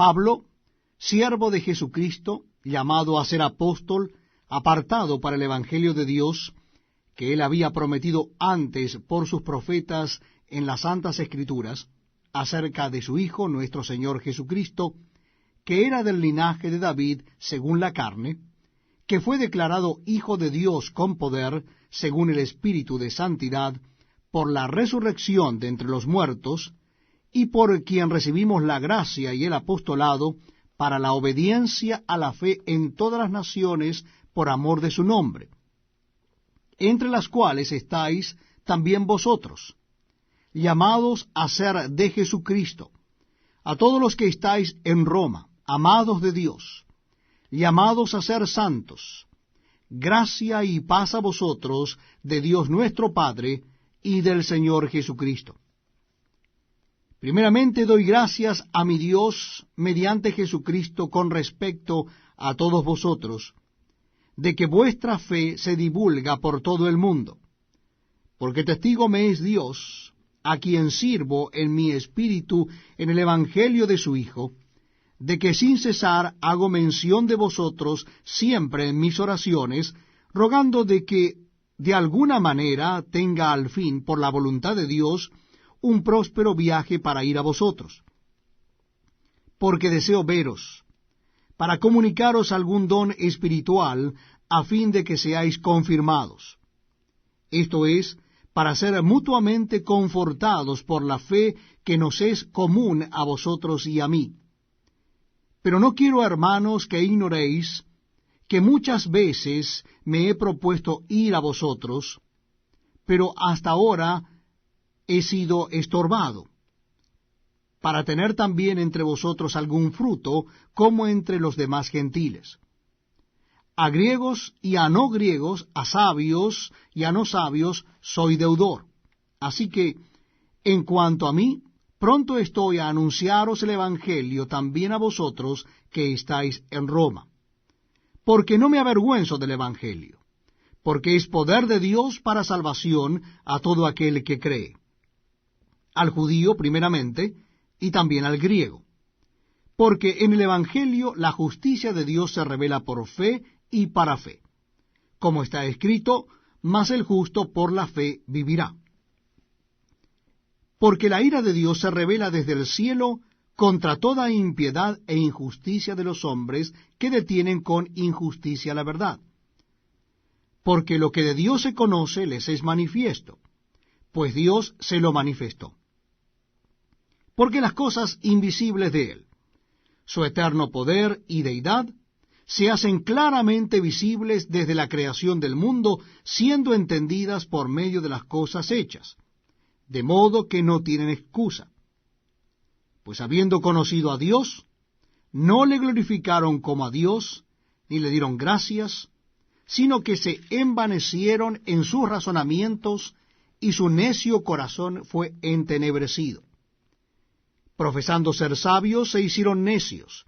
Pablo, siervo de Jesucristo, llamado a ser apóstol, apartado para el Evangelio de Dios, que él había prometido antes por sus profetas en las Santas Escrituras, acerca de su Hijo, nuestro Señor Jesucristo, que era del linaje de David según la carne, que fue declarado Hijo de Dios con poder, según el Espíritu de Santidad, por la resurrección de entre los muertos, y por quien recibimos la gracia y el apostolado para la obediencia a la fe en todas las naciones por amor de su nombre, entre las cuales estáis también vosotros, llamados a ser de Jesucristo, a todos los que estáis en Roma, amados de Dios, llamados a ser santos, gracia y paz a vosotros de Dios nuestro Padre y del Señor Jesucristo. Primeramente doy gracias a mi Dios mediante Jesucristo con respecto a todos vosotros, de que vuestra fe se divulga por todo el mundo, porque testigo me es Dios, a quien sirvo en mi espíritu en el Evangelio de su Hijo, de que sin cesar hago mención de vosotros siempre en mis oraciones, rogando de que de alguna manera tenga al fin, por la voluntad de Dios, un próspero viaje para ir a vosotros. Porque deseo veros, para comunicaros algún don espiritual, a fin de que seáis confirmados. Esto es, para ser mutuamente confortados por la fe que nos es común a vosotros y a mí. Pero no quiero, hermanos, que ignoréis que muchas veces me he propuesto ir a vosotros, pero hasta ahora he sido estorbado, para tener también entre vosotros algún fruto, como entre los demás gentiles. A griegos y a no griegos, a sabios y a no sabios, soy deudor. Así que, en cuanto a mí, pronto estoy a anunciaros el Evangelio también a vosotros que estáis en Roma. Porque no me avergüenzo del Evangelio, porque es poder de Dios para salvación a todo aquel que cree, al judío primeramente, y también al griego. Porque en el Evangelio la justicia de Dios se revela por fe y para fe. Como está escrito, mas el justo por la fe vivirá. Porque la ira de Dios se revela desde el cielo contra toda impiedad e injusticia de los hombres que detienen con injusticia la verdad. Porque lo que de Dios se conoce les es manifiesto, pues Dios se lo manifestó. Porque las cosas invisibles de Él, su eterno poder y deidad, se hacen claramente visibles desde la creación del mundo, siendo entendidas por medio de las cosas hechas, de modo que no tienen excusa. Pues habiendo conocido a Dios, no le glorificaron como a Dios, ni le dieron gracias, sino que se envanecieron en sus razonamientos, y su necio corazón fue entenebrecido. Profesando ser sabios, se hicieron necios,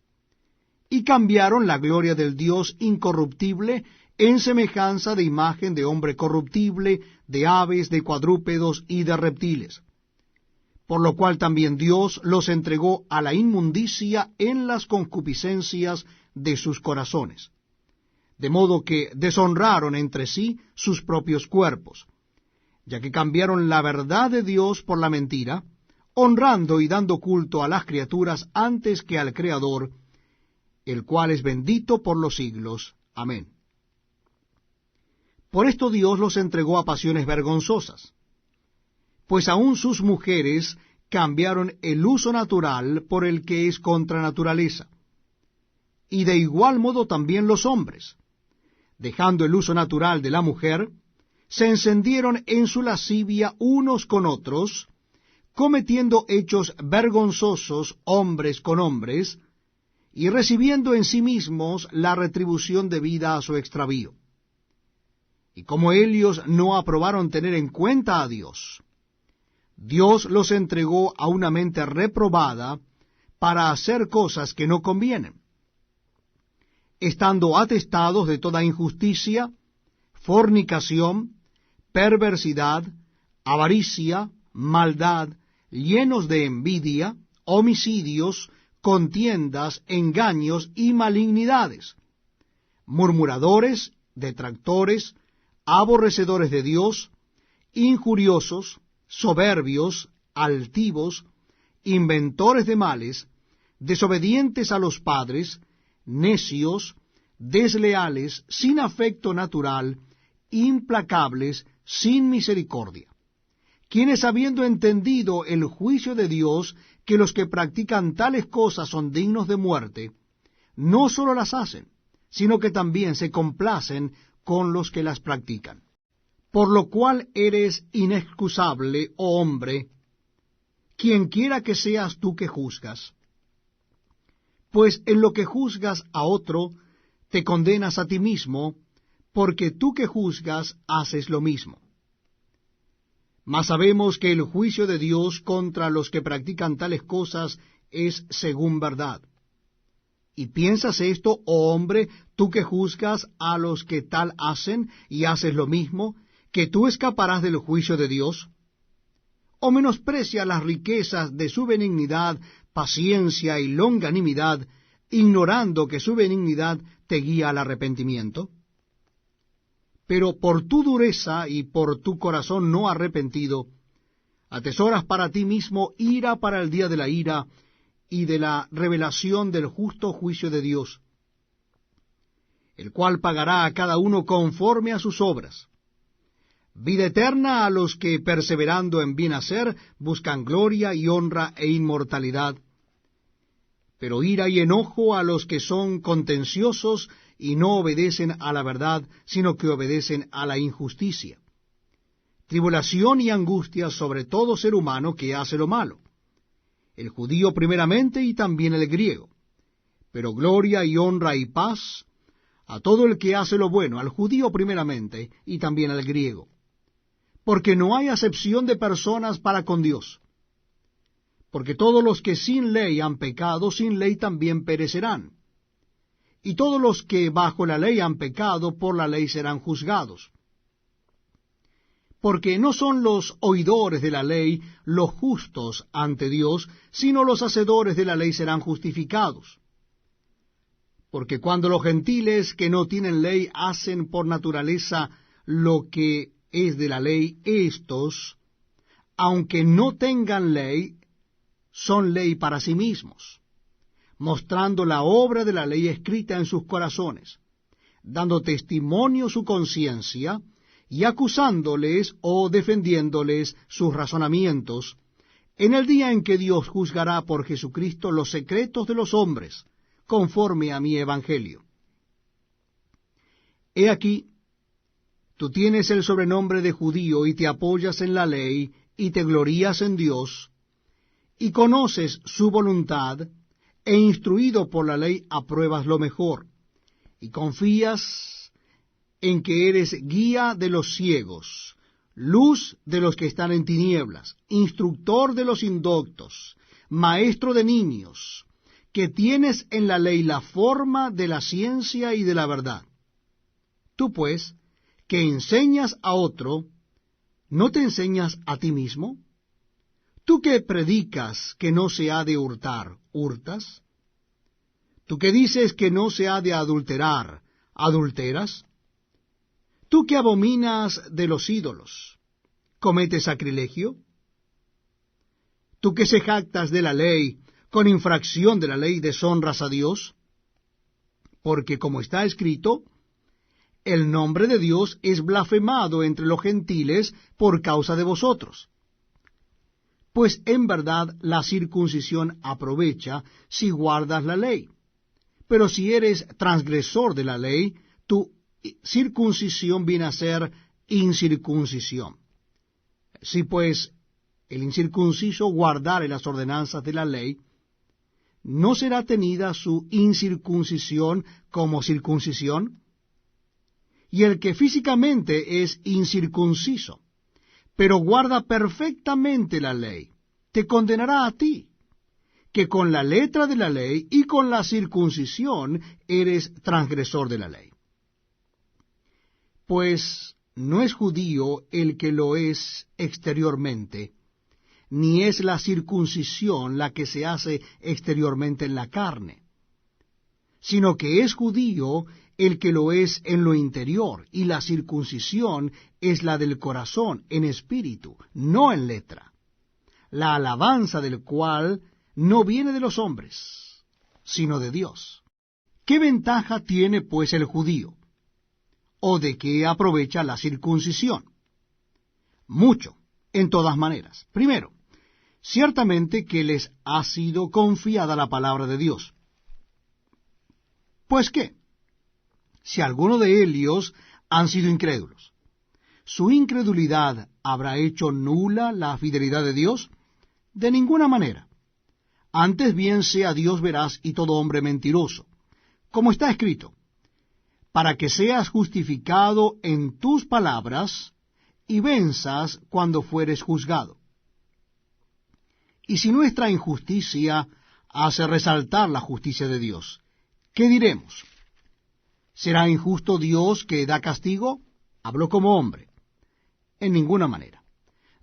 y cambiaron la gloria del Dios incorruptible en semejanza de imagen de hombre corruptible, de aves, de cuadrúpedos y de reptiles. Por lo cual también Dios los entregó a la inmundicia en las concupiscencias de sus corazones, de modo que deshonraron entre sí sus propios cuerpos, ya que cambiaron la verdad de Dios por la mentira, honrando y dando culto a las criaturas antes que al Creador, el cual es bendito por los siglos. Amén. Por esto Dios los entregó a pasiones vergonzosas, pues aun sus mujeres cambiaron el uso natural por el que es contra naturaleza, y de igual modo también los hombres, dejando el uso natural de la mujer, se encendieron en su lascivia unos con otros, cometiendo hechos vergonzosos hombres con hombres, y recibiendo en sí mismos la retribución debida a su extravío. Y como ellos no aprobaron tener en cuenta a Dios, Dios los entregó a una mente reprobada para hacer cosas que no convienen, estando atestados de toda injusticia, fornicación, perversidad, avaricia, maldad, llenos de envidia, homicidios, contiendas, engaños y malignidades, murmuradores, detractores, aborrecedores de Dios, injuriosos, soberbios, altivos, inventores de males, desobedientes a los padres, necios, desleales, sin afecto natural, implacables, sin misericordia, quienes habiendo entendido el juicio de Dios, que los que practican tales cosas son dignos de muerte, no sólo las hacen, sino que también se complacen con los que las practican. Por lo cual eres inexcusable, oh hombre, quien quiera que seas tú que juzgas. Pues en lo que juzgas a otro, te condenas a ti mismo, porque tú que juzgas haces lo mismo. Mas sabemos que el juicio de Dios contra los que practican tales cosas es según verdad. ¿Y piensas esto, oh hombre, tú que juzgas a los que tal hacen y haces lo mismo, que tú escaparás del juicio de Dios? ¿O menosprecia las riquezas de su benignidad, paciencia y longanimidad, ignorando que su benignidad te guía al arrepentimiento? Pero por tu dureza y por tu corazón no arrepentido, atesoras para ti mismo ira para el día de la ira y de la revelación del justo juicio de Dios, el cual pagará a cada uno conforme a sus obras. Vida eterna a los que, perseverando en bien hacer, buscan gloria y honra e inmortalidad, pero ira y enojo a los que son contenciosos y no obedecen a la verdad, sino que obedecen a la injusticia. Tribulación y angustia sobre todo ser humano que hace lo malo, el judío primeramente y también el griego, pero gloria y honra y paz a todo el que hace lo bueno, al judío primeramente y también al griego, porque no hay acepción de personas para con Dios. Porque todos los que sin ley han pecado, sin ley también perecerán. Y todos los que bajo la ley han pecado, por la ley serán juzgados. Porque no son los oidores de la ley los justos ante Dios, sino los hacedores de la ley serán justificados. Porque cuando los gentiles que no tienen ley hacen por naturaleza lo que es de la ley, éstos, aunque no tengan ley, son ley para sí mismos, mostrando la obra de la ley escrita en sus corazones, dando testimonio su conciencia, y acusándoles o defendiéndoles sus razonamientos, en el día en que Dios juzgará por Jesucristo los secretos de los hombres, conforme a mi evangelio. He aquí, tú tienes el sobrenombre de judío y te apoyas en la ley y te glorías en Dios, y conoces su voluntad, e instruido por la ley apruebas lo mejor, y confías en que eres guía de los ciegos, luz de los que están en tinieblas, instructor de los indoctos, maestro de niños, que tienes en la ley la forma de la ciencia y de la verdad. Tú pues, que enseñas a otro, ¿no te enseñas a ti mismo? Tú que predicas que no se ha de hurtar, ¿hurtas? Tú que dices que no se ha de adulterar, ¿adulteras? Tú que abominas de los ídolos, ¿cometes sacrilegio? Tú que se jactas de la ley, con infracción de la ley deshonras a Dios, porque como está escrito, el nombre de Dios es blasfemado entre los gentiles por causa de vosotros. Pues en verdad la circuncisión aprovecha si guardas la ley. Pero si eres transgresor de la ley, tu circuncisión viene a ser incircuncisión. Si pues el incircunciso guardare las ordenanzas de la ley, ¿no será tenida su incircuncisión como circuncisión? Y el que físicamente es incircunciso, pero guarda perfectamente la ley, te condenará a ti, que con la letra de la ley y con la circuncisión eres transgresor de la ley. Pues no es judío el que lo es exteriormente, ni es la circuncisión la que se hace exteriormente en la carne, sino que es judío el que lo es en lo interior, y la circuncisión es la del corazón, en espíritu, no en letra, la alabanza del cual no viene de los hombres, sino de Dios. ¿Qué ventaja tiene pues el judío? ¿O de qué aprovecha la circuncisión? Mucho, en todas maneras. Primero, ciertamente que les ha sido confiada la palabra de Dios. Pues qué, si alguno de ellos han sido incrédulos, ¿su incredulidad habrá hecho nula la fidelidad de Dios? De ninguna manera. Antes bien sea Dios veraz y todo hombre mentiroso, como está escrito, para que seas justificado en tus palabras y venzas cuando fueres juzgado. Y si nuestra injusticia hace resaltar la justicia de Dios, ¿qué diremos? ¿Será injusto Dios que da castigo? Hablo como hombre. En ninguna manera.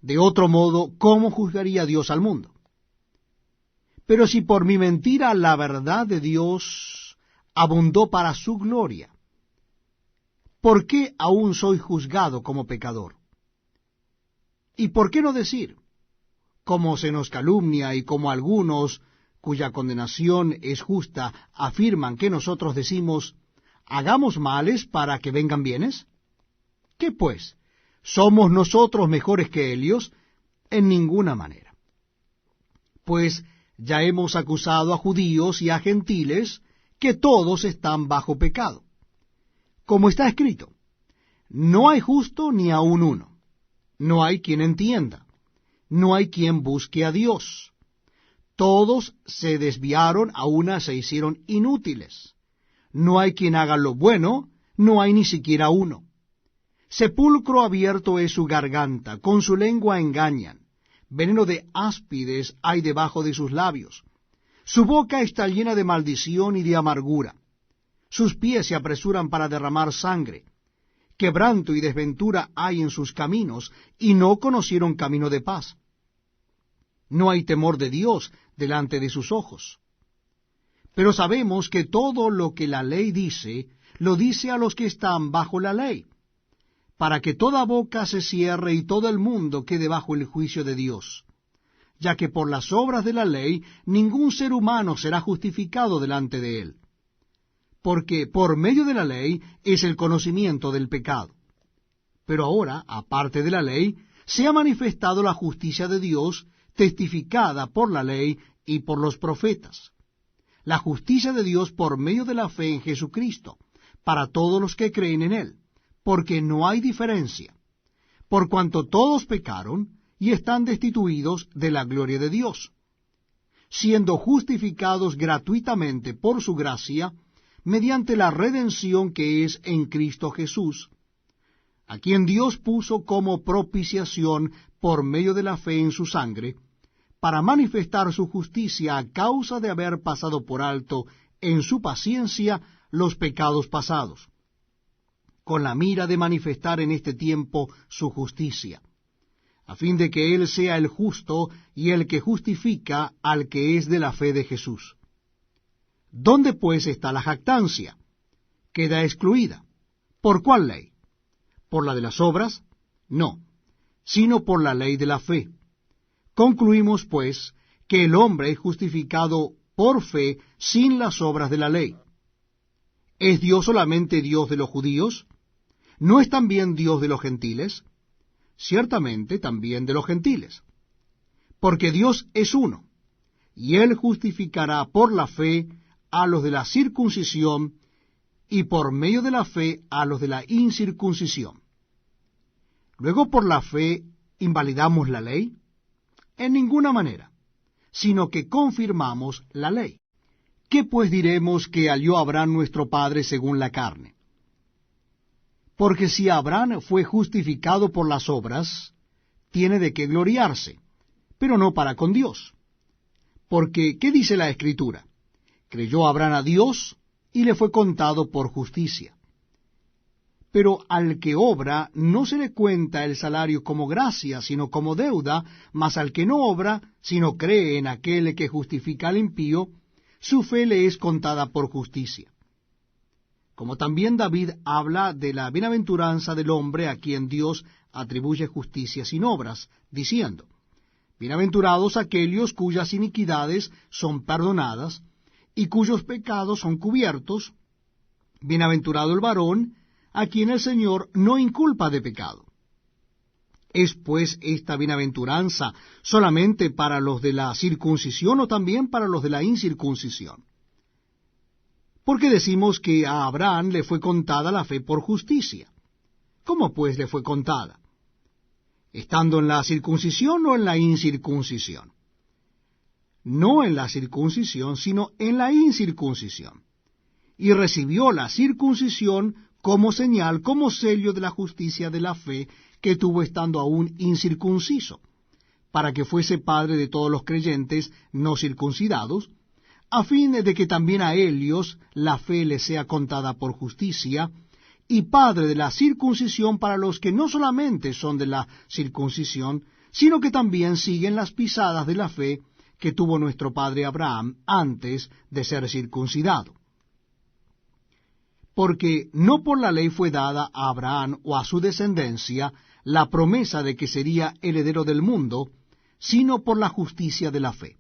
De otro modo, ¿cómo juzgaría Dios al mundo? Pero si por mi mentira la verdad de Dios abundó para su gloria, ¿por qué aún soy juzgado como pecador? ¿Y por qué no decir, como se nos calumnia y como algunos, cuya condenación es justa, afirman que nosotros decimos, hagamos males para que vengan bienes? ¿Qué pues? ¿Somos nosotros mejores que ellos? En ninguna manera. Pues ya hemos acusado a judíos y a gentiles que todos están bajo pecado. Como está escrito, no hay justo ni aun uno, no hay quien entienda, no hay quien busque a Dios. Todos se desviaron, a una se hicieron inútiles. No hay quien haga lo bueno, no hay ni siquiera uno. Sepulcro abierto es su garganta, con su lengua engañan. Veneno de áspides hay debajo de sus labios. Su boca está llena de maldición y de amargura. Sus pies se apresuran para derramar sangre. Quebranto y desventura hay en sus caminos, y no conocieron camino de paz. No hay temor de Dios delante de sus ojos. Pero sabemos que todo lo que la ley dice, lo dice a los que están bajo la ley, para que toda boca se cierre y todo el mundo quede bajo el juicio de Dios, ya que por las obras de la ley ningún ser humano será justificado delante de él, porque por medio de la ley es el conocimiento del pecado. Pero ahora, aparte de la ley, se ha manifestado la justicia de Dios, testificada por la ley y por los profetas. La justicia de Dios por medio de la fe en Jesucristo, para todos los que creen en Él, porque no hay diferencia, por cuanto todos pecaron y están destituidos de la gloria de Dios, siendo justificados gratuitamente por su gracia, mediante la redención que es en Cristo Jesús, a quien Dios puso como propiciación por medio de la fe en su sangre, para manifestar su justicia a causa de haber pasado por alto en su paciencia los pecados pasados, con la mira de manifestar en este tiempo su justicia, a fin de que Él sea el justo y el que justifica al que es de la fe de Jesús. ¿Dónde pues está la jactancia? Queda excluida. ¿Por cuál ley? ¿Por la de las obras? No, sino por la ley de la fe. Concluimos, pues, que el hombre es justificado por fe sin las obras de la ley. ¿Es Dios solamente Dios de los judíos? ¿No es también Dios de los gentiles? Ciertamente también de los gentiles. Porque Dios es uno, y Él justificará por la fe a los de la circuncisión y por medio de la fe a los de la incircuncisión. Luego por la fe invalidamos la ley. En ninguna manera, sino que confirmamos la ley. ¿Qué pues diremos que halló Abraham nuestro padre según la carne? Porque si Abraham fue justificado por las obras, tiene de qué gloriarse, pero no para con Dios. Porque, ¿qué dice la Escritura? Creyó Abraham a Dios y le fue contado por justicia. Pero al que obra no se le cuenta el salario como gracia, sino como deuda, mas al que no obra, sino cree en aquel que justifica al impío, su fe le es contada por justicia. Como también David habla de la bienaventuranza del hombre a quien Dios atribuye justicia sin obras, diciendo: bienaventurados aquellos cuyas iniquidades son perdonadas, y cuyos pecados son cubiertos. Bienaventurado el varón a quien el Señor no inculpa de pecado. ¿Es pues esta bienaventuranza solamente para los de la circuncisión o también para los de la incircuncisión? Porque decimos que a Abraham le fue contada la fe por justicia. ¿Cómo pues le fue contada? ¿Estando en la circuncisión o en la incircuncisión? No en la circuncisión, sino en la incircuncisión. Y recibió la circuncisión como señal, como sello de la justicia de la fe que tuvo estando aún incircunciso, para que fuese padre de todos los creyentes no circuncidados, a fin de que también a ellos la fe les sea contada por justicia, y padre de la circuncisión para los que no solamente son de la circuncisión, sino que también siguen las pisadas de la fe que tuvo nuestro padre Abraham antes de ser circuncidado. Porque no por la ley fue dada a Abraham o a su descendencia la promesa de que sería heredero del mundo, sino por la justicia de la fe.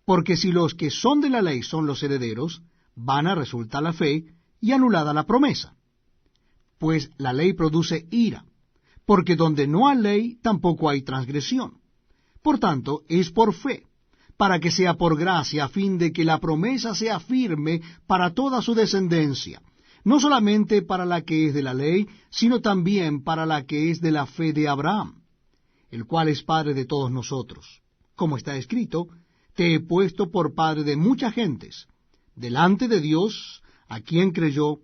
Porque si los que son de la ley son los herederos, vana resulta la fe y anulada la promesa. Pues la ley produce ira, porque donde no hay ley tampoco hay transgresión. Por tanto, es por fe, para que sea por gracia, a fin de que la promesa sea firme para toda su descendencia, no solamente para la que es de la ley, sino también para la que es de la fe de Abraham, el cual es padre de todos nosotros. Como está escrito: te he puesto por padre de muchas gentes, delante de Dios, a quien creyó,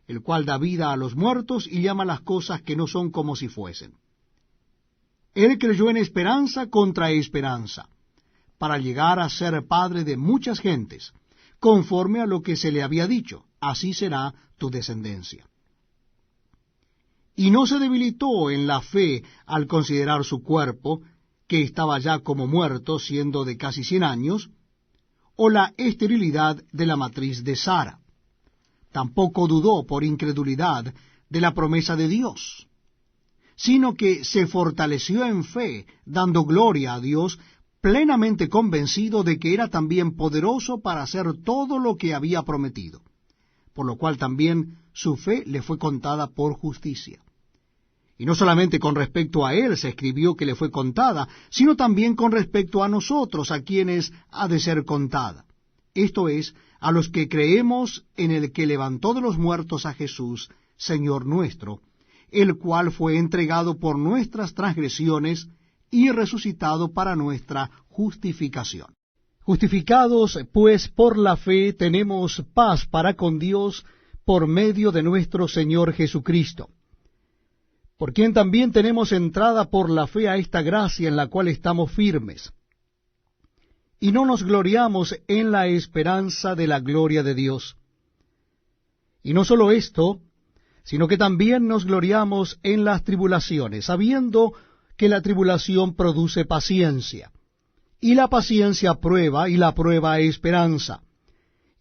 el cual da vida a los muertos y llama las cosas que no son como si fuesen. Él creyó en esperanza contra esperanza, para llegar a ser padre de muchas gentes, conforme a lo que se le había dicho: así será tu descendencia. Y no se debilitó en la fe al considerar su cuerpo, que estaba ya como muerto, siendo de casi 100 años, o la esterilidad de la matriz de Sara. Tampoco dudó por incredulidad de la promesa de Dios, sino que se fortaleció en fe, dando gloria a Dios, plenamente convencido de que era también poderoso para hacer todo lo que había prometido, por lo cual también su fe le fue contada por justicia. Y no solamente con respecto a él se escribió que le fue contada, sino también con respecto a nosotros, a quienes ha de ser contada. Esto es, a los que creemos en el que levantó de los muertos a Jesús, Señor nuestro, el cual fue entregado por nuestras transgresiones y resucitado para nuestra justificación. Justificados, pues, por la fe, tenemos paz para con Dios por medio de nuestro Señor Jesucristo, por quien también tenemos entrada por la fe a esta gracia en la cual estamos firmes. Y no nos gloriamos en la esperanza de la gloria de Dios. Y no solo esto, sino que también nos gloriamos en las tribulaciones, sabiendo que la tribulación produce paciencia, y la paciencia prueba, y la prueba esperanza.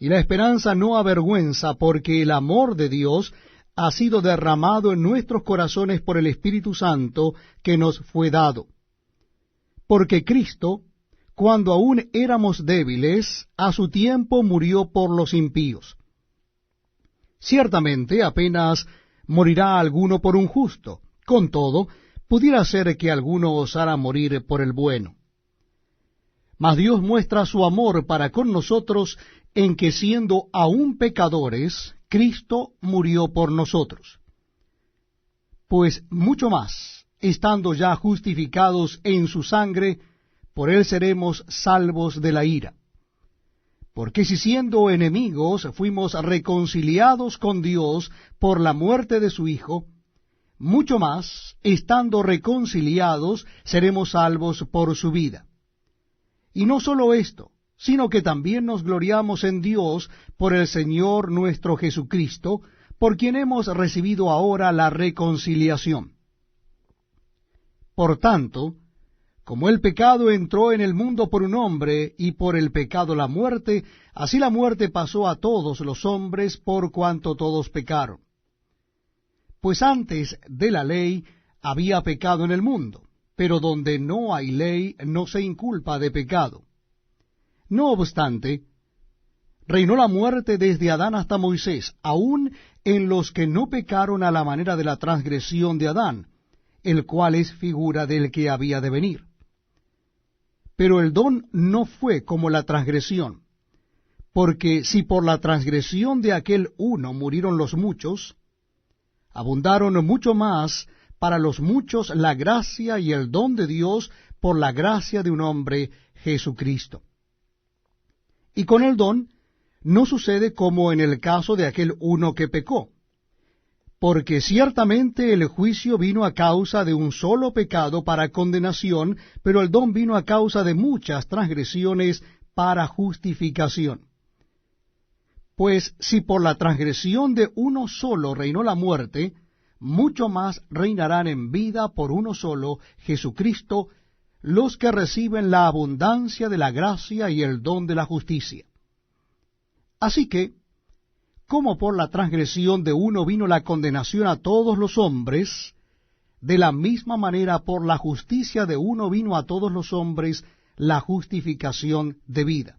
Y la esperanza no avergüenza, porque el amor de Dios ha sido derramado en nuestros corazones por el Espíritu Santo que nos fue dado. Porque Cristo, cuando aún éramos débiles, a su tiempo murió por los impíos. Ciertamente apenas morirá alguno por un justo, con todo, pudiera ser que alguno osara morir por el bueno. Mas Dios muestra su amor para con nosotros en que siendo aún pecadores, Cristo murió por nosotros. Pues mucho más, estando ya justificados en su sangre, por él seremos salvos de la ira. Porque si siendo enemigos fuimos reconciliados con Dios por la muerte de su Hijo, mucho más, estando reconciliados, seremos salvos por su vida. Y no solo esto, sino que también nos gloriamos en Dios por el Señor nuestro Jesucristo, por quien hemos recibido ahora la reconciliación. Por tanto, como el pecado entró en el mundo por un hombre, y por el pecado la muerte, así la muerte pasó a todos los hombres por cuanto todos pecaron. Pues antes de la ley había pecado en el mundo, pero donde no hay ley no se inculpa de pecado. No obstante, reinó la muerte desde Adán hasta Moisés, aun en los que no pecaron a la manera de la transgresión de Adán, el cual es figura del que había de venir. Pero el don no fue como la transgresión, porque si por la transgresión de aquel uno murieron los muchos, abundaron mucho más para los muchos la gracia y el don de Dios por la gracia de un hombre, Jesucristo. Y con el don no sucede como en el caso de aquel uno que pecó, porque ciertamente el juicio vino a causa de un solo pecado para condenación, pero el don vino a causa de muchas transgresiones para justificación. Pues si por la transgresión de uno solo reinó la muerte, mucho más reinarán en vida por uno solo, Jesucristo, los que reciben la abundancia de la gracia y el don de la justicia. Así que, como por la transgresión de uno vino la condenación a todos los hombres, de la misma manera por la justicia de uno vino a todos los hombres la justificación de vida.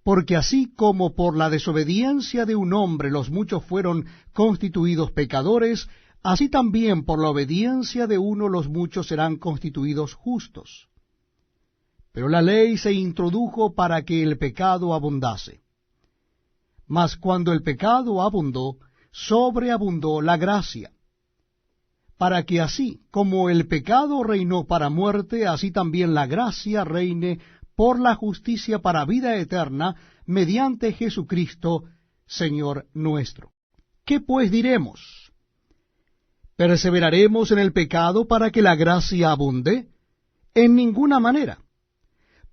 Porque así como por la desobediencia de un hombre los muchos fueron constituidos pecadores, así también por la obediencia de uno los muchos serán constituidos justos. Pero la ley se introdujo para que el pecado abundase. Mas cuando el pecado abundó, sobreabundó la gracia, para que así como el pecado reinó para muerte, así también la gracia reine por la justicia para vida eterna, mediante Jesucristo, Señor nuestro. ¿Qué pues diremos? ¿Perseveraremos en el pecado para que la gracia abunde? En ninguna manera.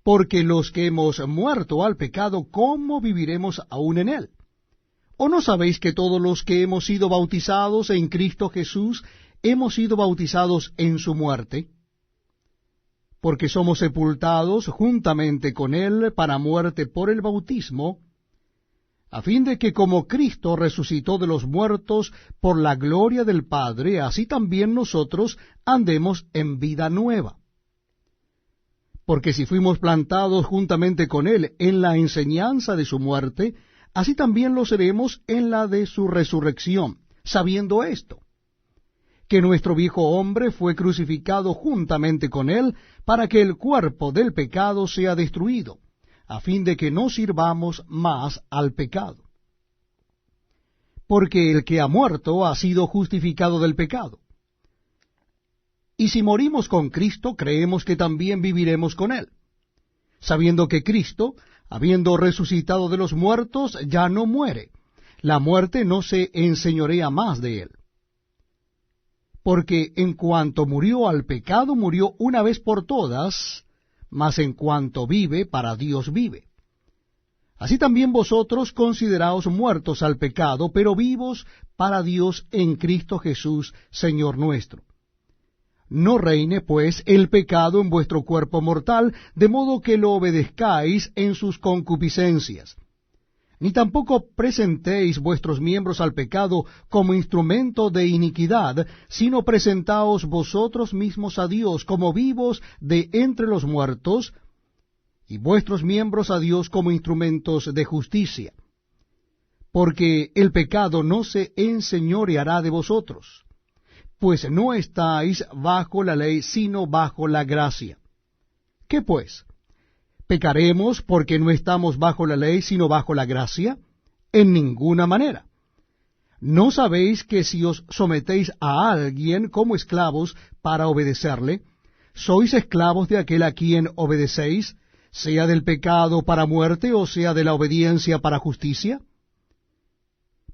Porque los que hemos muerto al pecado, ¿cómo viviremos aún en él? ¿O no sabéis que todos los que hemos sido bautizados en Cristo Jesús, hemos sido bautizados en su muerte? Porque somos sepultados juntamente con él para muerte por el bautismo, a fin de que como Cristo resucitó de los muertos por la gloria del Padre, así también nosotros andemos en vida nueva. Porque si fuimos plantados juntamente con él en la enseñanza de su muerte, así también lo seremos en la de su resurrección, sabiendo esto, que nuestro viejo hombre fue crucificado juntamente con él, para que el cuerpo del pecado sea destruido, a fin de que no sirvamos más al pecado. Porque el que ha muerto ha sido justificado del pecado. Y si morimos con Cristo, creemos que también viviremos con él, sabiendo que Cristo, habiendo resucitado de los muertos, ya no muere. La muerte no se enseñorea más de él. Porque en cuanto murió al pecado, murió una vez por todas, mas en cuanto vive, para Dios vive. Así también vosotros consideraos muertos al pecado, pero vivos para Dios en Cristo Jesús, Señor nuestro. No reine, pues, el pecado en vuestro cuerpo mortal, de modo que lo obedezcáis en sus concupiscencias. Ni tampoco presentéis vuestros miembros al pecado como instrumento de iniquidad, sino presentaos vosotros mismos a Dios como vivos de entre los muertos, y vuestros miembros a Dios como instrumentos de justicia. Porque el pecado no se enseñoreará de vosotros, pues no estáis bajo la ley, sino bajo la gracia. ¿Qué pues? ¿Pecaremos porque no estamos bajo la ley, sino bajo la gracia? En ninguna manera. ¿No sabéis que si os sometéis a alguien como esclavos para obedecerle, sois esclavos de aquel a quien obedecéis, sea del pecado para muerte o sea de la obediencia para justicia?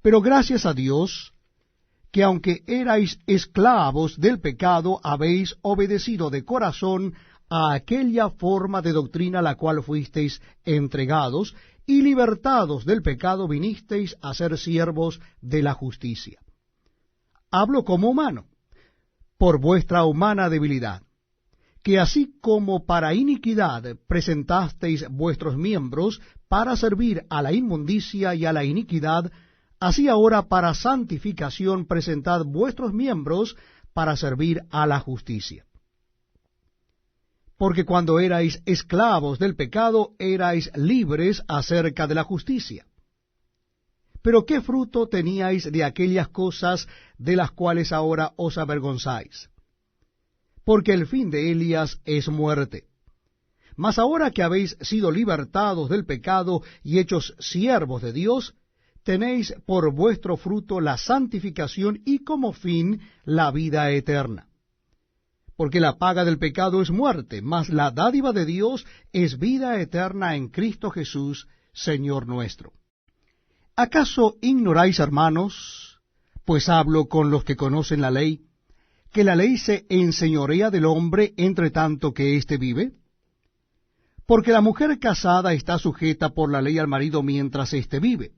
Pero gracias a Dios, que aunque erais esclavos del pecado, habéis obedecido de corazón a aquella forma de doctrina a la cual fuisteis entregados, y libertados del pecado vinisteis a ser siervos de la justicia. Hablo como humano, por vuestra humana debilidad, que así como para iniquidad presentasteis vuestros miembros para servir a la inmundicia y a la iniquidad, así ahora para santificación presentad vuestros miembros para servir a la justicia. Porque cuando erais esclavos del pecado, erais libres acerca de la justicia. Pero ¿qué fruto teníais de aquellas cosas de las cuales ahora os avergonzáis? Porque el fin de Elías es muerte. Mas ahora que habéis sido libertados del pecado y hechos siervos de Dios, tenéis por vuestro fruto la santificación y como fin la vida eterna. Porque la paga del pecado es muerte, mas la dádiva de Dios es vida eterna en Cristo Jesús, Señor nuestro. ¿Acaso ignoráis, hermanos, pues hablo con los que conocen la ley, que la ley se enseñorea del hombre entre tanto que éste vive? Porque la mujer casada está sujeta por la ley al marido mientras éste vive.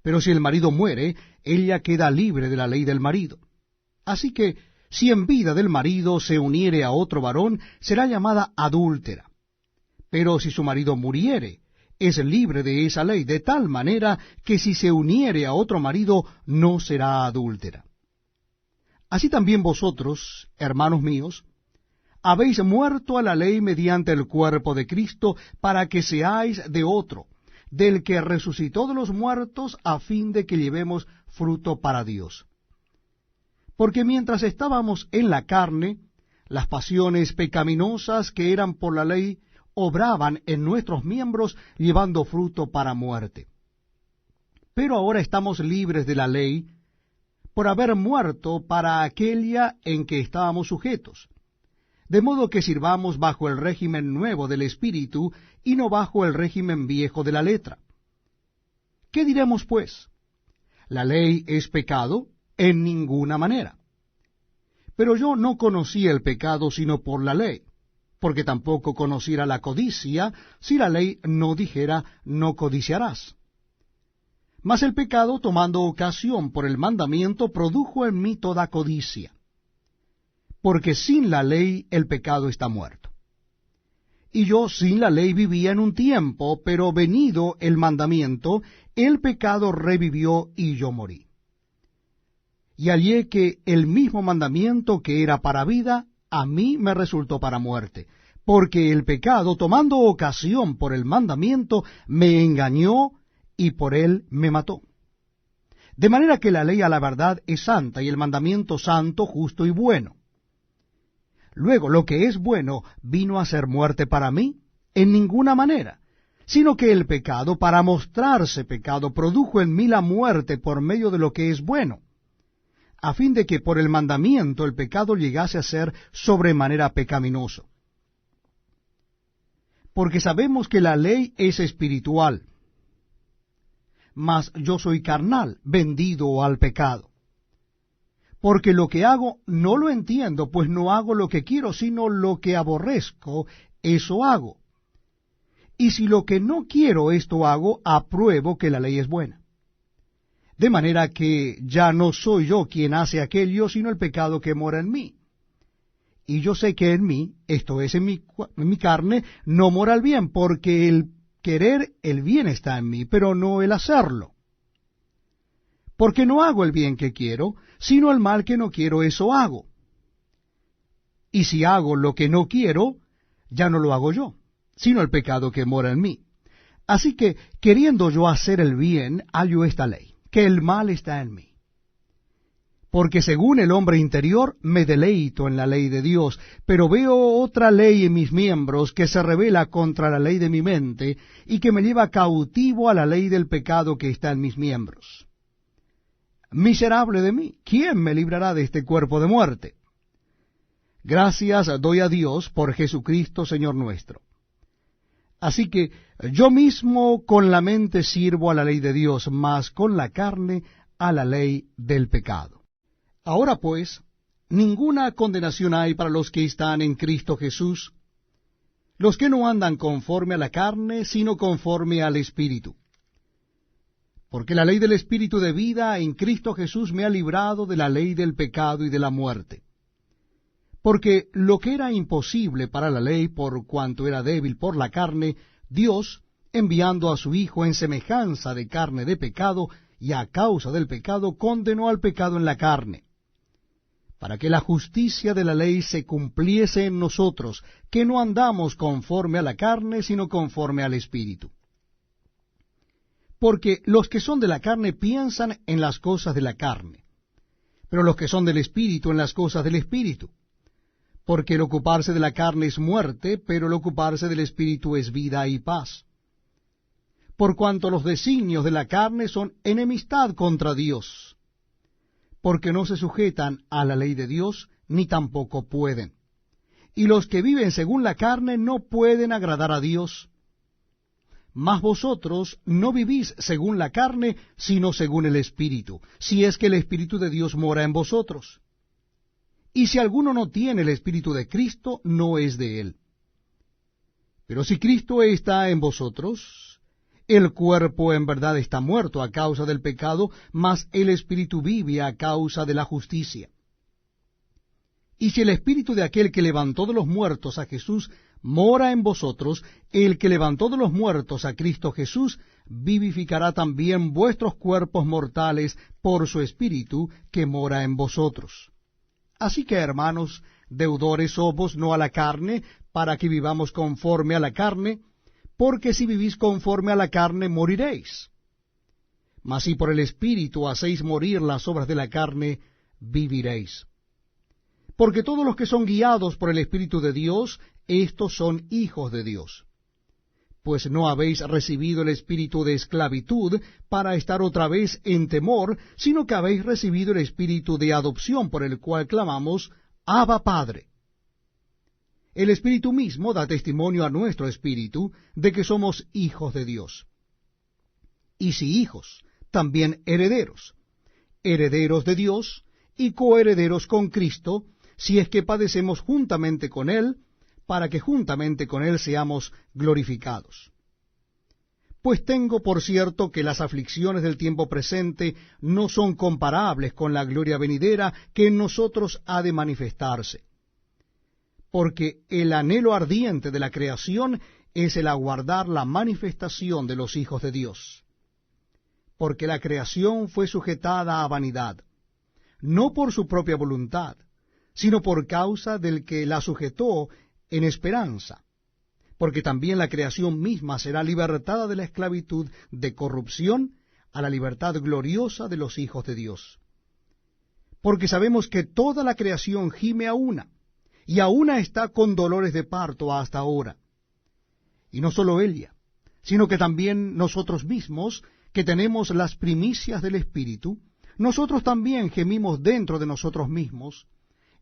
Pero si el marido muere, ella queda libre de la ley del marido. Así que, si en vida del marido se uniere a otro varón, será llamada adúltera. Pero si su marido muriere, es libre de esa ley, de tal manera que si se uniere a otro marido, no será adúltera. Así también vosotros, hermanos míos, habéis muerto a la ley mediante el cuerpo de Cristo, para que seáis de otro, del que resucitó de los muertos, a fin de que llevemos fruto para Dios. Porque mientras estábamos en la carne, las pasiones pecaminosas que eran por la ley obraban en nuestros miembros, llevando fruto para muerte. Pero ahora estamos libres de la ley, por haber muerto para aquella en que estábamos sujetos, de modo que sirvamos bajo el régimen nuevo del Espíritu, y no bajo el régimen viejo de la letra. ¿Qué diremos, pues? ¿La ley es pecado? En ninguna manera. Pero yo no conocí el pecado sino por la ley, porque tampoco conociera la codicia, si la ley no dijera, no codiciarás. Mas el pecado, tomando ocasión por el mandamiento, produjo en mí toda codicia. Porque sin la ley el pecado está muerto. Y yo sin la ley vivía en un tiempo, pero venido el mandamiento, el pecado revivió y yo morí. Y hallé que el mismo mandamiento que era para vida, a mí me resultó para muerte, porque el pecado, tomando ocasión por el mandamiento, me engañó y por él me mató. De manera que la ley a la verdad es santa, y el mandamiento santo, justo y bueno. Luego, lo que es bueno vino a ser muerte para mí, en ninguna manera, sino que el pecado, para mostrarse pecado, produjo en mí la muerte por medio de lo que es bueno, a fin de que por el mandamiento el pecado llegase a ser sobremanera pecaminoso. Porque sabemos que la ley es espiritual, mas yo soy carnal, vendido al pecado. Porque lo que hago no lo entiendo, pues no hago lo que quiero, sino lo que aborrezco, eso hago. Y si lo que no quiero esto hago, apruebo que la ley es buena. De manera que ya no soy yo quien hace aquello, sino el pecado que mora en mí. Y yo sé que en mí, esto es en mi carne, no mora el bien, porque el querer el bien está en mí, pero no el hacerlo. Porque no hago el bien que quiero, sino el mal que no quiero, eso hago. Y si hago lo que no quiero, ya no lo hago yo, sino el pecado que mora en mí. Así que, queriendo yo hacer el bien, hallo esta ley, que el mal está en mí. Porque según el hombre interior me deleito en la ley de Dios, pero veo otra ley en mis miembros que se rebela contra la ley de mi mente y que me lleva cautivo a la ley del pecado que está en mis miembros. Miserable de mí, ¿quién me librará de este cuerpo de muerte? Gracias doy a Dios por Jesucristo, Señor nuestro. Así que yo mismo con la mente sirvo a la ley de Dios, mas con la carne a la ley del pecado. Ahora pues, ninguna condenación hay para los que están en Cristo Jesús, los que no andan conforme a la carne, sino conforme al Espíritu. Porque la ley del Espíritu de vida en Cristo Jesús me ha librado de la ley del pecado y de la muerte. Porque lo que era imposible para la ley, por cuanto era débil por la carne, Dios, enviando a su Hijo en semejanza de carne de pecado, y a causa del pecado, condenó al pecado en la carne, para que la justicia de la ley se cumpliese en nosotros, que no andamos conforme a la carne, sino conforme al Espíritu. Porque los que son de la carne piensan en las cosas de la carne, pero los que son del Espíritu en las cosas del Espíritu. Porque el ocuparse de la carne es muerte, pero el ocuparse del Espíritu es vida y paz. Por cuanto los designios de la carne son enemistad contra Dios, porque no se sujetan a la ley de Dios, ni tampoco pueden. Y los que viven según la carne no pueden agradar a Dios. Mas vosotros no vivís según la carne, sino según el Espíritu, si es que el Espíritu de Dios mora en vosotros. Y si alguno no tiene el Espíritu de Cristo, no es de él. Pero si Cristo está en vosotros, el cuerpo en verdad está muerto a causa del pecado, mas el Espíritu vive a causa de la justicia. Y si el Espíritu de aquel que levantó de los muertos a Jesús mora en vosotros, el que levantó de los muertos a Cristo Jesús vivificará también vuestros cuerpos mortales por su Espíritu que mora en vosotros. Así que, hermanos, deudores somos no a la carne, para que vivamos conforme a la carne, porque si vivís conforme a la carne, moriréis. Mas si por el Espíritu hacéis morir las obras de la carne, viviréis. Porque todos los que son guiados por el Espíritu de Dios, estos son hijos de Dios. Pues no habéis recibido el espíritu de esclavitud para estar otra vez en temor, sino que habéis recibido el espíritu de adopción, por el cual clamamos, Abba Padre. El Espíritu mismo da testimonio a nuestro espíritu de que somos hijos de Dios. Y si hijos, también herederos, herederos de Dios y coherederos con Cristo, si es que padecemos juntamente con Él, para que juntamente con Él seamos glorificados. Pues tengo por cierto que las aflicciones del tiempo presente no son comparables con la gloria venidera que en nosotros ha de manifestarse. Porque el anhelo ardiente de la creación es el aguardar la manifestación de los hijos de Dios. Porque la creación fue sujetada a vanidad, no por su propia voluntad, sino por causa del que la sujetó en esperanza, porque también la creación misma será libertada de la esclavitud de corrupción a la libertad gloriosa de los hijos de Dios. Porque sabemos que toda la creación gime a una, y a una está con dolores de parto hasta ahora. Y no solo ella, sino que también nosotros mismos, que tenemos las primicias del Espíritu, nosotros también gemimos dentro de nosotros mismos,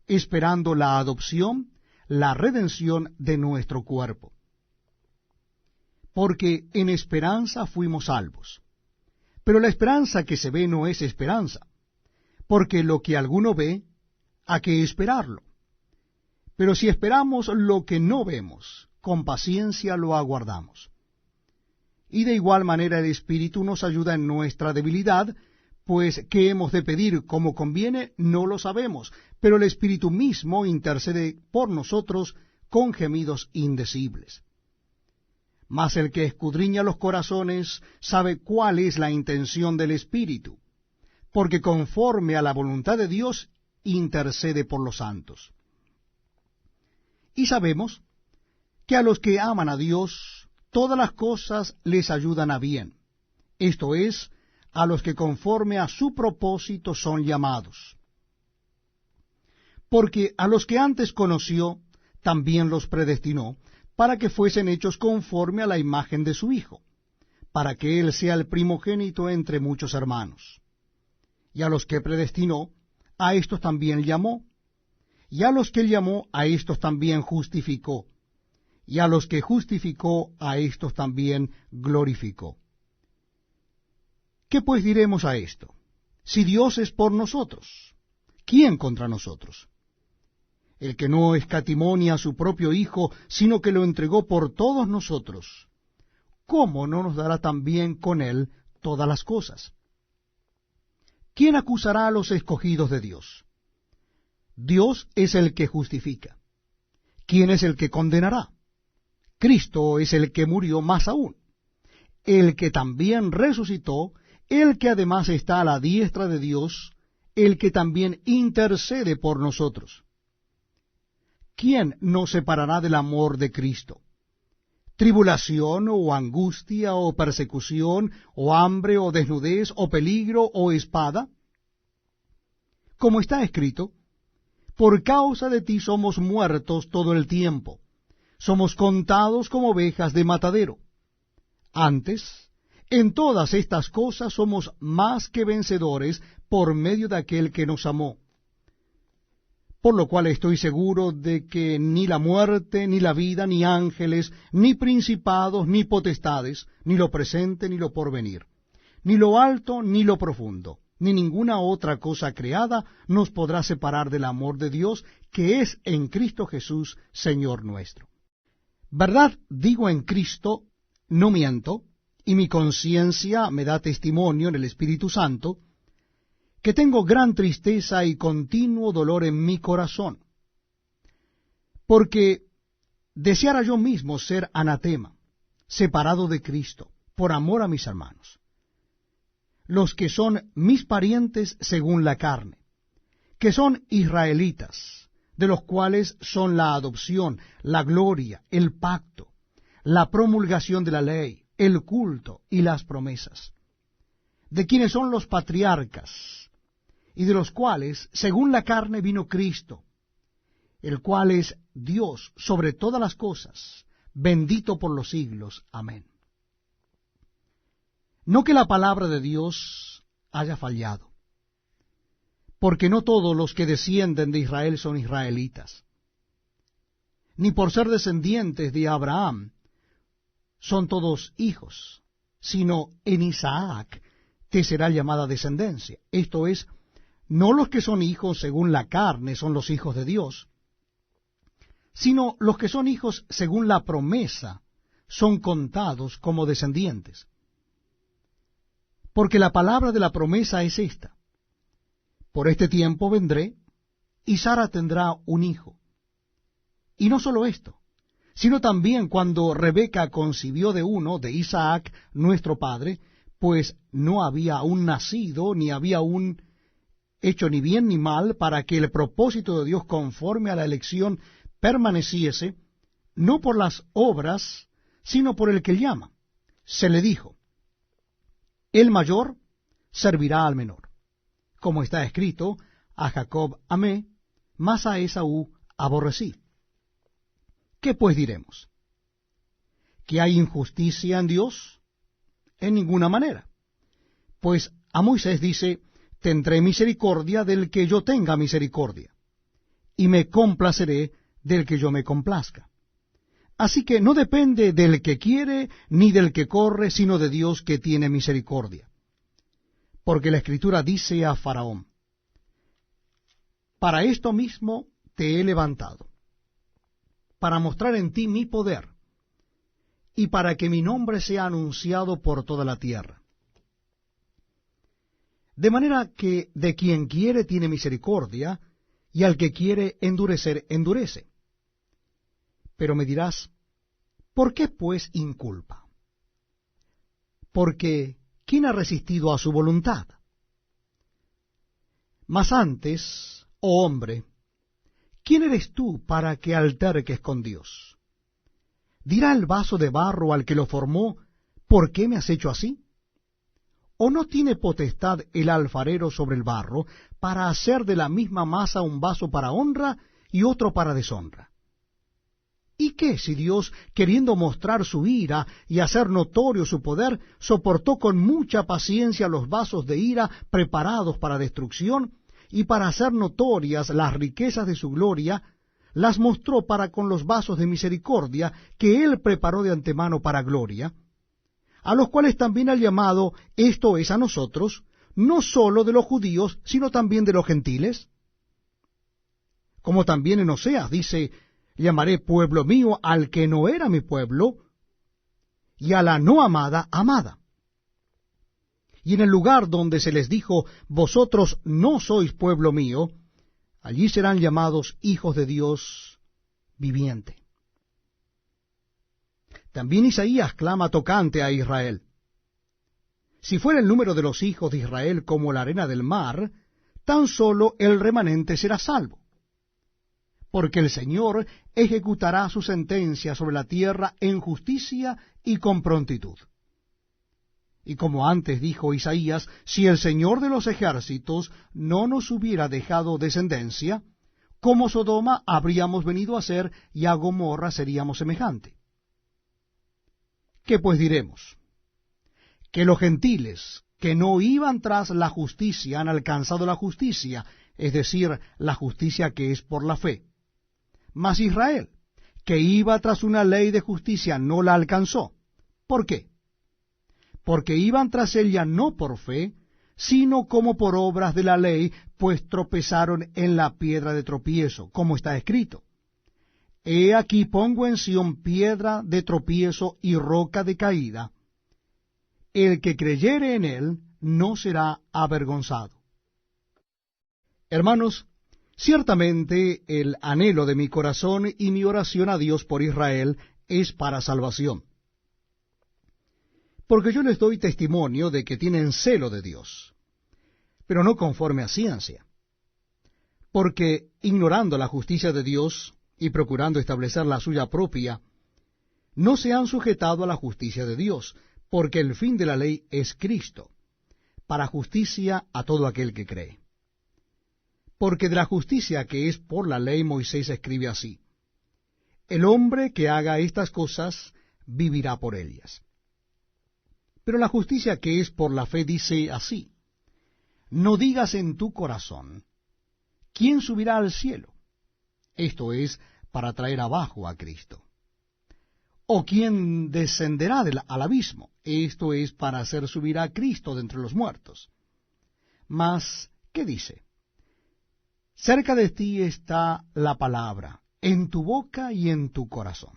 esperando la adopción, la redención de nuestro cuerpo. Porque en esperanza fuimos salvos. Pero la esperanza que se ve no es esperanza, porque lo que alguno ve, ¿a qué esperarlo? Pero si esperamos lo que no vemos, con paciencia lo aguardamos. Y de igual manera el Espíritu nos ayuda en nuestra debilidad, pues qué hemos de pedir como conviene no lo sabemos, pero el Espíritu mismo intercede por nosotros con gemidos indecibles. Mas el que escudriña los corazones sabe cuál es la intención del Espíritu, porque conforme a la voluntad de Dios intercede por los santos. Y sabemos que a los que aman a Dios, todas las cosas les ayudan a bien, esto es, a los que conforme a su propósito son llamados. Porque a los que antes conoció, también los predestinó, para que fuesen hechos conforme a la imagen de su Hijo, para que Él sea el primogénito entre muchos hermanos. Y a los que predestinó, a éstos también llamó, y a los que llamó, a éstos también justificó, y a los que justificó, a éstos también glorificó. ¿Qué pues diremos a esto? Si Dios es por nosotros, ¿quién contra nosotros? el que no escatimó ni a su propio Hijo, sino que lo entregó por todos nosotros, ¿cómo no nos dará también con él todas las cosas? ¿Quién acusará a los escogidos de Dios? Dios es el que justifica. ¿Quién es el que condenará? Cristo es el que murió, más aún, el que también resucitó, el que además está a la diestra de Dios, el que también intercede por nosotros. ¿Quién nos separará del amor de Cristo? ¿Tribulación, o angustia, o persecución, o hambre, o desnudez, o peligro, o espada? Como está escrito, por causa de ti somos muertos todo el tiempo, somos contados como ovejas de matadero. Antes, en todas estas cosas somos más que vencedores por medio de aquel que nos amó. Por lo cual estoy seguro de que ni la muerte, ni la vida, ni ángeles, ni principados, ni potestades, ni lo presente, ni lo porvenir, ni lo alto, ni lo profundo, ni ninguna otra cosa creada nos podrá separar del amor de Dios, que es en Cristo Jesús, Señor nuestro. Verdad digo en Cristo, no miento, y mi conciencia me da testimonio en el Espíritu Santo, que tengo gran tristeza y continuo dolor en mi corazón, porque deseara yo mismo ser anatema, separado de Cristo, por amor a mis hermanos, los que son mis parientes según la carne, que son israelitas, de los cuales son la adopción, la gloria, el pacto, la promulgación de la ley, el culto y las promesas, de quienes son los patriarcas, y de los cuales, según la carne, vino Cristo, el cual es Dios sobre todas las cosas, bendito por los siglos. Amén. No que la palabra de Dios haya fallado, porque no todos los que descienden de Israel son israelitas, ni por ser descendientes de Abraham son todos hijos, sino en Isaac te será llamada descendencia. Esto es, no los que son hijos según la carne son los hijos de Dios, sino los que son hijos según la promesa son contados como descendientes. Porque la palabra de la promesa es esta: por este tiempo vendré, y Sara tendrá un hijo. Y no solo esto, sino también cuando Rebeca concibió de uno, de Isaac, nuestro padre, pues no había aún nacido, ni había aún hecho ni bien ni mal, para que el propósito de Dios conforme a la elección permaneciese, no por las obras, sino por el que llama. Se le dijo: el mayor servirá al menor. Como está escrito, a Jacob amé, mas a Esaú aborrecí. ¿Qué pues diremos? ¿Que hay injusticia en Dios? En ninguna manera. Pues a Moisés dice: tendré misericordia del que yo tenga misericordia, y me complaceré del que yo me complazca. Así que no depende del que quiere ni del que corre, sino de Dios que tiene misericordia. Porque la Escritura dice a Faraón: para esto mismo te he levantado, para mostrar en ti mi poder, y para que mi nombre sea anunciado por toda la tierra. De manera que de quien quiere tiene misericordia, y al que quiere endurecer, endurece. Pero me dirás: ¿por qué pues inculpa? Porque ¿quién ha resistido a su voluntad? Mas antes, oh hombre, ¿quién eres tú para que alterques con Dios? ¿Dirá el vaso de barro al que lo formó: ¿por qué me has hecho así? ¿O no tiene potestad el alfarero sobre el barro para hacer de la misma masa un vaso para honra y otro para deshonra? ¿Y qué si Dios, queriendo mostrar su ira y hacer notorio su poder, soportó con mucha paciencia los vasos de ira preparados para destrucción, y para hacer notorias las riquezas de su gloria, las mostró para con los vasos de misericordia que él preparó de antemano para gloria, a los cuales también ha llamado, esto es, a nosotros, no sólo de los judíos, sino también de los gentiles? Como también en Oseas dice, llamaré pueblo mío al que no era mi pueblo, y a la no amada, amada. Y en el lugar donde se les dijo, vosotros no sois pueblo mío, allí serán llamados hijos de Dios viviente. También Isaías clama tocante a Israel. Si fuera el número de los hijos de Israel como la arena del mar, tan solo el remanente será salvo. Porque el Señor ejecutará su sentencia sobre la tierra en justicia y con prontitud. Y como antes dijo Isaías, si el Señor de los ejércitos no nos hubiera dejado descendencia, como Sodoma habríamos venido a ser, y a Gomorra seríamos semejante. ¿Qué pues diremos? Que los gentiles que no iban tras la justicia han alcanzado la justicia, es decir, la justicia que es por la fe. Mas Israel, que iba tras una ley de justicia, no la alcanzó. ¿Por qué? Porque iban tras ella no por fe, sino como por obras de la ley, pues tropezaron en la piedra de tropiezo, como está escrito. He aquí pongo en Sión piedra de tropiezo y roca de caída. El que creyere en él no será avergonzado. Hermanos, ciertamente el anhelo de mi corazón y mi oración a Dios por Israel es para salvación. Porque yo les doy testimonio de que tienen celo de Dios, pero no conforme a ciencia. Porque ignorando la justicia de Dios y procurando establecer la suya propia, no se han sujetado a la justicia de Dios, porque el fin de la ley es Cristo, para justicia a todo aquel que cree. Porque de la justicia que es por la ley Moisés escribe así: el hombre que haga estas cosas vivirá por ellas. Pero la justicia que es por la fe dice así: no digas en tu corazón, ¿quién subirá al cielo? Esto es, para traer abajo a Cristo. ¿O quién descenderá al abismo? Esto es, para hacer subir a Cristo de entre los muertos. Mas, ¿qué dice? Cerca de ti está la palabra, en tu boca y en tu corazón.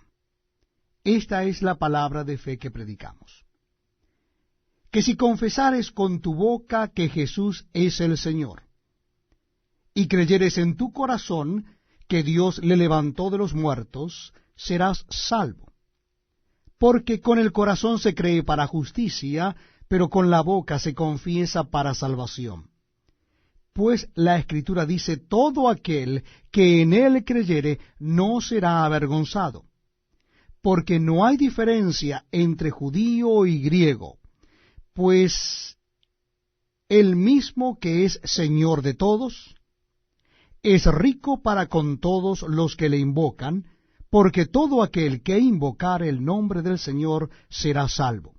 Esta es la palabra de fe que predicamos. Que si confesares con tu boca que Jesús es el Señor, y creyeres en tu corazón que Dios le levantó de los muertos, serás salvo. Porque con el corazón se cree para justicia, pero con la boca se confiesa para salvación. Pues la Escritura dice, todo aquel que en él creyere no será avergonzado. Porque no hay diferencia entre judío y griego, pues el mismo que es Señor de todos, es rico para con todos los que le invocan, porque todo aquel que invocare el nombre del Señor será salvo.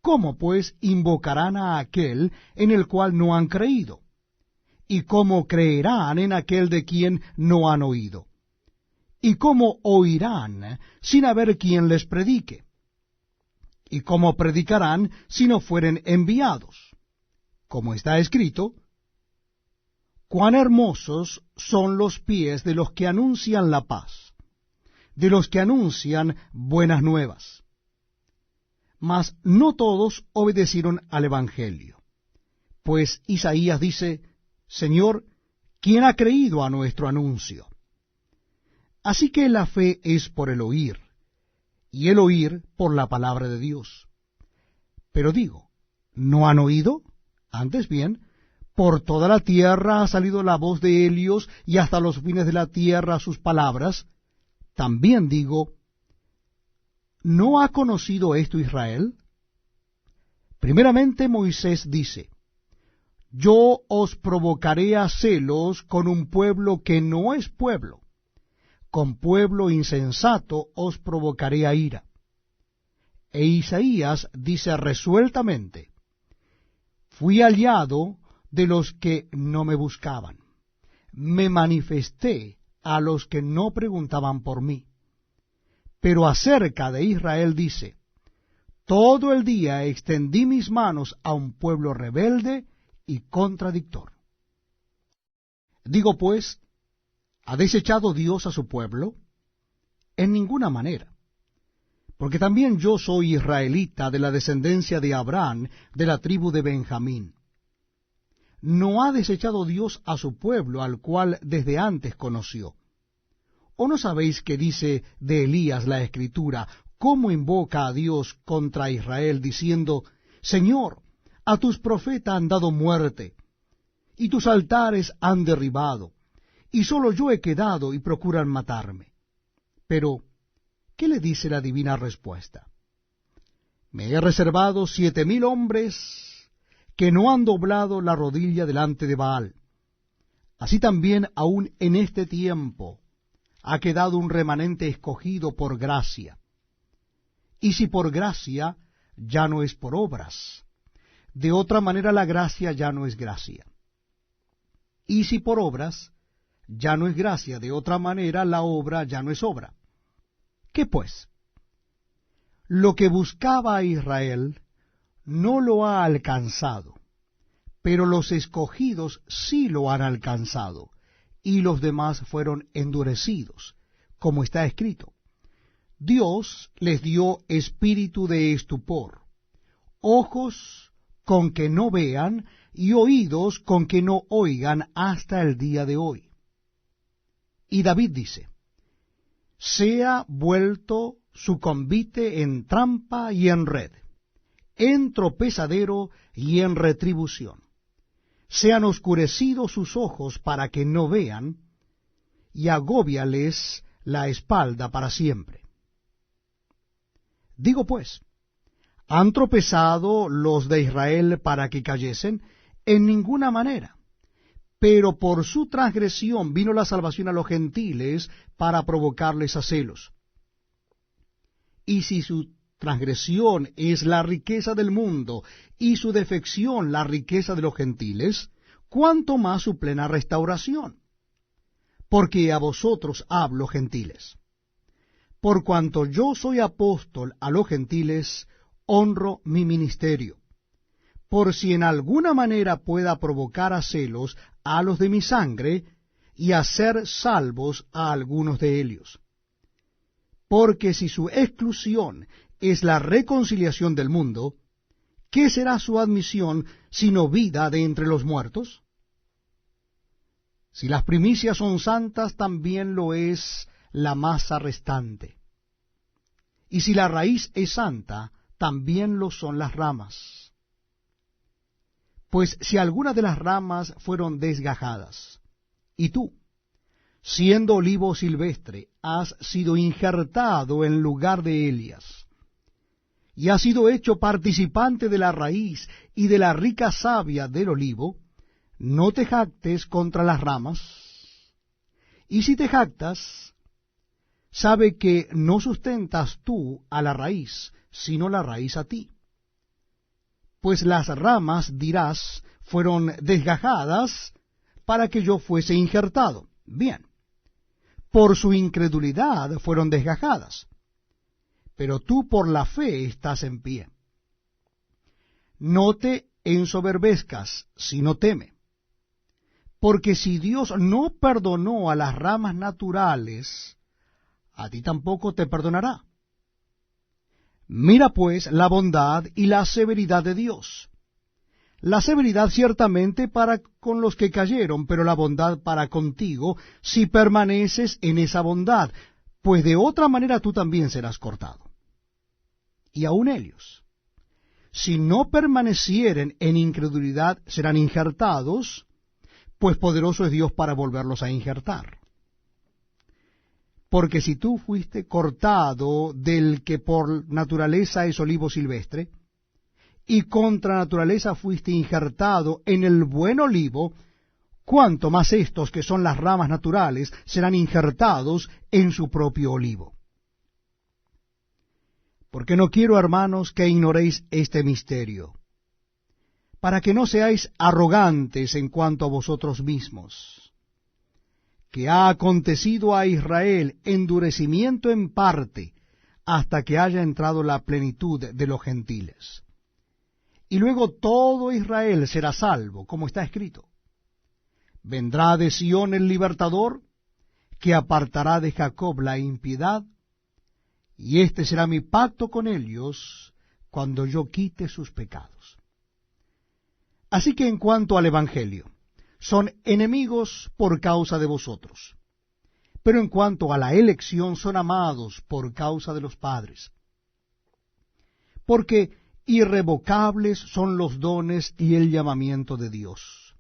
¿Cómo pues invocarán a aquel en el cual no han creído? ¿Y cómo creerán en aquel de quien no han oído? ¿Y cómo oirán sin haber quien les predique? ¿Y cómo predicarán si no fueren enviados? Como está escrito, cuán hermosos son los pies de los que anuncian la paz, de los que anuncian buenas nuevas. Mas no todos obedecieron al Evangelio. Pues Isaías dice, Señor, ¿quién ha creído a nuestro anuncio? Así que la fe es por el oír, y el oír por la palabra de Dios. Pero digo, ¿no han oído? Antes bien, por toda la tierra ha salido la voz de Helios, y hasta los fines de la tierra sus palabras. También digo, ¿no ha conocido esto Israel? Primeramente Moisés dice, yo os provocaré a celos con un pueblo que no es pueblo, con pueblo insensato os provocaré a ira. E Isaías dice resueltamente, fui aliado de los que no me buscaban, me manifesté a los que no preguntaban por mí. Pero acerca de Israel dice, todo el día extendí mis manos a un pueblo rebelde y contradictor. Digo pues, ¿Ha desechado Dios a su pueblo? En ninguna manera. Porque también yo soy israelita de la descendencia de Abraham, de la tribu de Benjamín. ¿No ha desechado Dios a su pueblo, al cual desde antes conoció? ¿O no sabéis que dice de Elías la Escritura, cómo invoca a Dios contra Israel, diciendo, Señor, a tus profetas han dado muerte, y tus altares han derribado, y solo yo he quedado y procuran matarme? Pero, ¿qué le dice la divina respuesta? Me he reservado 7,000 hombres que no han doblado la rodilla delante de Baal. Así también aún en este tiempo ha quedado un remanente escogido por gracia. Y si por gracia, ya no es por obras. De otra manera la gracia ya no es gracia. Y si por obras, ya no es gracia. De otra manera la obra ya no es obra. ¿Qué pues? Lo que buscaba a Israel no lo ha alcanzado, pero los escogidos sí lo han alcanzado, y los demás fueron endurecidos, como está escrito. Dios les dio espíritu de estupor, ojos con que no vean, y oídos con que no oigan hasta el día de hoy. Y David dice, sea vuelto su convite en trampa y en red, en tropezadero y en retribución. Sean oscurecidos sus ojos para que no vean, y agóbiales la espalda para siempre. Digo pues, ¿han tropezado los de Israel para que cayesen? En ninguna manera. Pero por su transgresión vino la salvación a los gentiles para provocarles a celos. Y si su transgresión es la riqueza del mundo, y su defección la riqueza de los gentiles, ¿cuánto más su plena restauración? Porque a vosotros hablo, gentiles. Por cuanto yo soy apóstol a los gentiles, honro mi ministerio, por si en alguna manera pueda provocar a celos a los de mi sangre, y hacer salvos a algunos de ellos. Porque si su exclusión es la reconciliación del mundo, ¿qué será su admisión sino vida de entre los muertos? Si las primicias son santas, también lo es la masa restante. Y si la raíz es santa, también lo son las ramas. Pues si algunas de las ramas fueron desgajadas, y tú, siendo olivo silvestre, has sido injertado en lugar de Elias, y has sido hecho participante de la raíz y de la rica savia del olivo, no te jactes contra las ramas. Y si te jactas, sabe que no sustentas tú a la raíz, sino la raíz a ti. Pues las ramas, dirás, fueron desgajadas para que yo fuese injertado. Bien, por su incredulidad fueron desgajadas, pero tú por la fe estás en pie. No te ensoberbezcas, sino teme. Porque si Dios no perdonó a las ramas naturales, a ti tampoco te perdonará. Mira pues la bondad y la severidad de Dios. La severidad ciertamente para con los que cayeron, pero la bondad para contigo, si permaneces en esa bondad, pues de otra manera tú también serás cortado. Y aun ellos, si no permanecieren en incredulidad, serán injertados, pues poderoso es Dios para volverlos a injertar. Porque si tú fuiste cortado del que por naturaleza es olivo silvestre, y contra naturaleza fuiste injertado en el buen olivo, cuánto más estos que son las ramas naturales serán injertados en su propio olivo. Porque no quiero, hermanos, que ignoréis este misterio, para que no seáis arrogantes en cuanto a vosotros mismos, que ha acontecido a Israel endurecimiento en parte, hasta que haya entrado la plenitud de los gentiles. Y luego todo Israel será salvo, como está escrito. Vendrá de Sión el libertador, que apartará de Jacob la impiedad, y este será mi pacto con ellos cuando yo quite sus pecados. Así que en cuanto al Evangelio, son enemigos por causa de vosotros, pero en cuanto a la elección son amados por causa de los padres. Porque irrevocables son los dones y el llamamiento de Dios.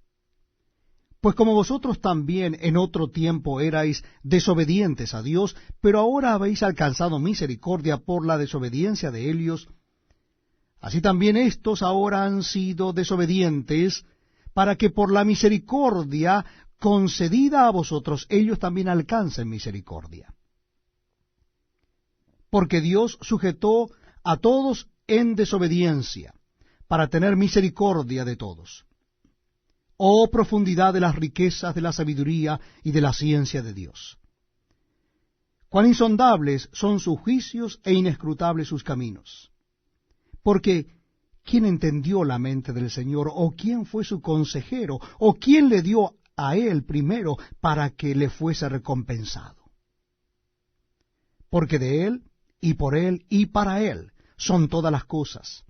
Pues como vosotros también en otro tiempo erais desobedientes a Dios, pero ahora habéis alcanzado misericordia por la desobediencia de ellos, así también éstos ahora han sido desobedientes, para que por la misericordia concedida a vosotros ellos también alcancen misericordia. Porque Dios sujetó a todos en desobediencia, para tener misericordia de todos. Oh profundidad de las riquezas de la sabiduría y de la ciencia de Dios. Cuán insondables son sus juicios e inescrutables sus caminos. Porque, ¿quién entendió la mente del Señor? ¿O quién fue su consejero? ¿O quién le dio a él primero para que le fuese recompensado? Porque de él, y por él, y para él, son todas las cosas.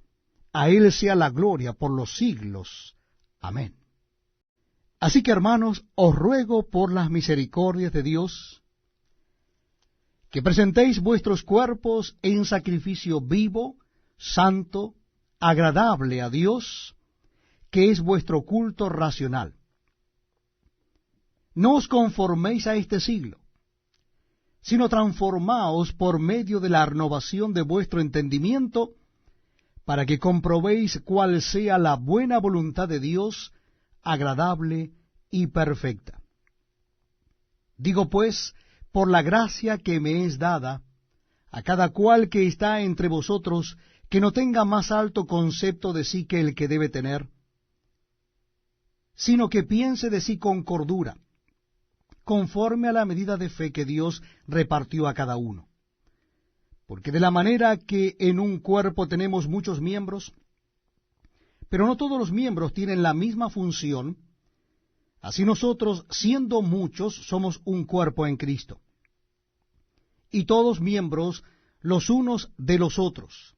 A él sea la gloria por los siglos. Amén. Así que, hermanos, os ruego por las misericordias de Dios, que presentéis vuestros cuerpos en sacrificio vivo, santo, agradable a Dios, que es vuestro culto racional. No os conforméis a este siglo, sino transformaos por medio de la renovación de vuestro entendimiento, para que comprobéis cuál sea la buena voluntad de Dios, agradable y perfecta. Digo pues, por la gracia que me es dada, a cada cual que está entre vosotros, que no tenga más alto concepto de sí que el que debe tener, sino que piense de sí con cordura, conforme a la medida de fe que Dios repartió a cada uno. Porque de la manera que en un cuerpo tenemos muchos miembros, pero no todos los miembros tienen la misma función, así nosotros, siendo muchos, somos un cuerpo en Cristo, y todos miembros los unos de los otros.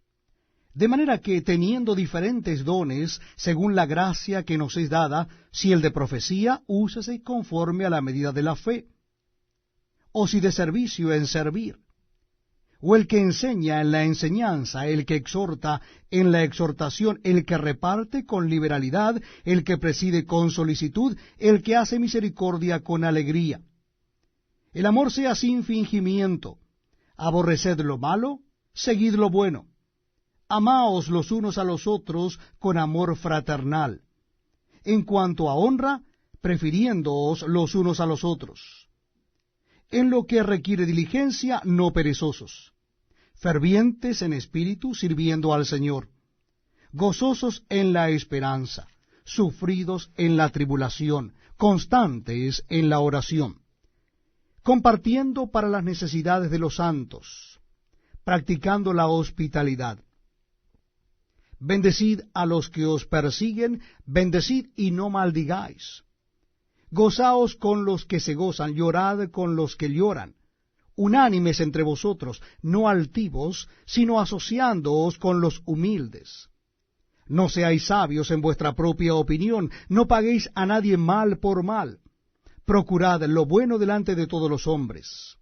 De manera que, teniendo diferentes dones, según la gracia que nos es dada, si el de profecía, úsese conforme a la medida de la fe, o si de servicio, en servir, o el que enseña en la enseñanza, el que exhorta en la exhortación, el que reparte con liberalidad, el que preside con solicitud, el que hace misericordia con alegría. El amor sea sin fingimiento, aborreced lo malo, seguid lo bueno. Amaos los unos a los otros con amor fraternal. En cuanto a honra, prefiriéndoos los unos a los otros. En lo que requiere diligencia, no perezosos. Fervientes en espíritu, sirviendo al Señor. Gozosos en la esperanza. Sufridos en la tribulación. Constantes en la oración. Compartiendo para las necesidades de los santos. Practicando la hospitalidad. Bendecid a los que os persiguen, bendecid y no maldigáis. Gozaos con los que se gozan, llorad con los que lloran. Unánimes entre vosotros, no altivos, sino asociándoos con los humildes. No seáis sabios en vuestra propia opinión, no paguéis a nadie mal por mal. Procurad lo bueno delante de todos los hombres.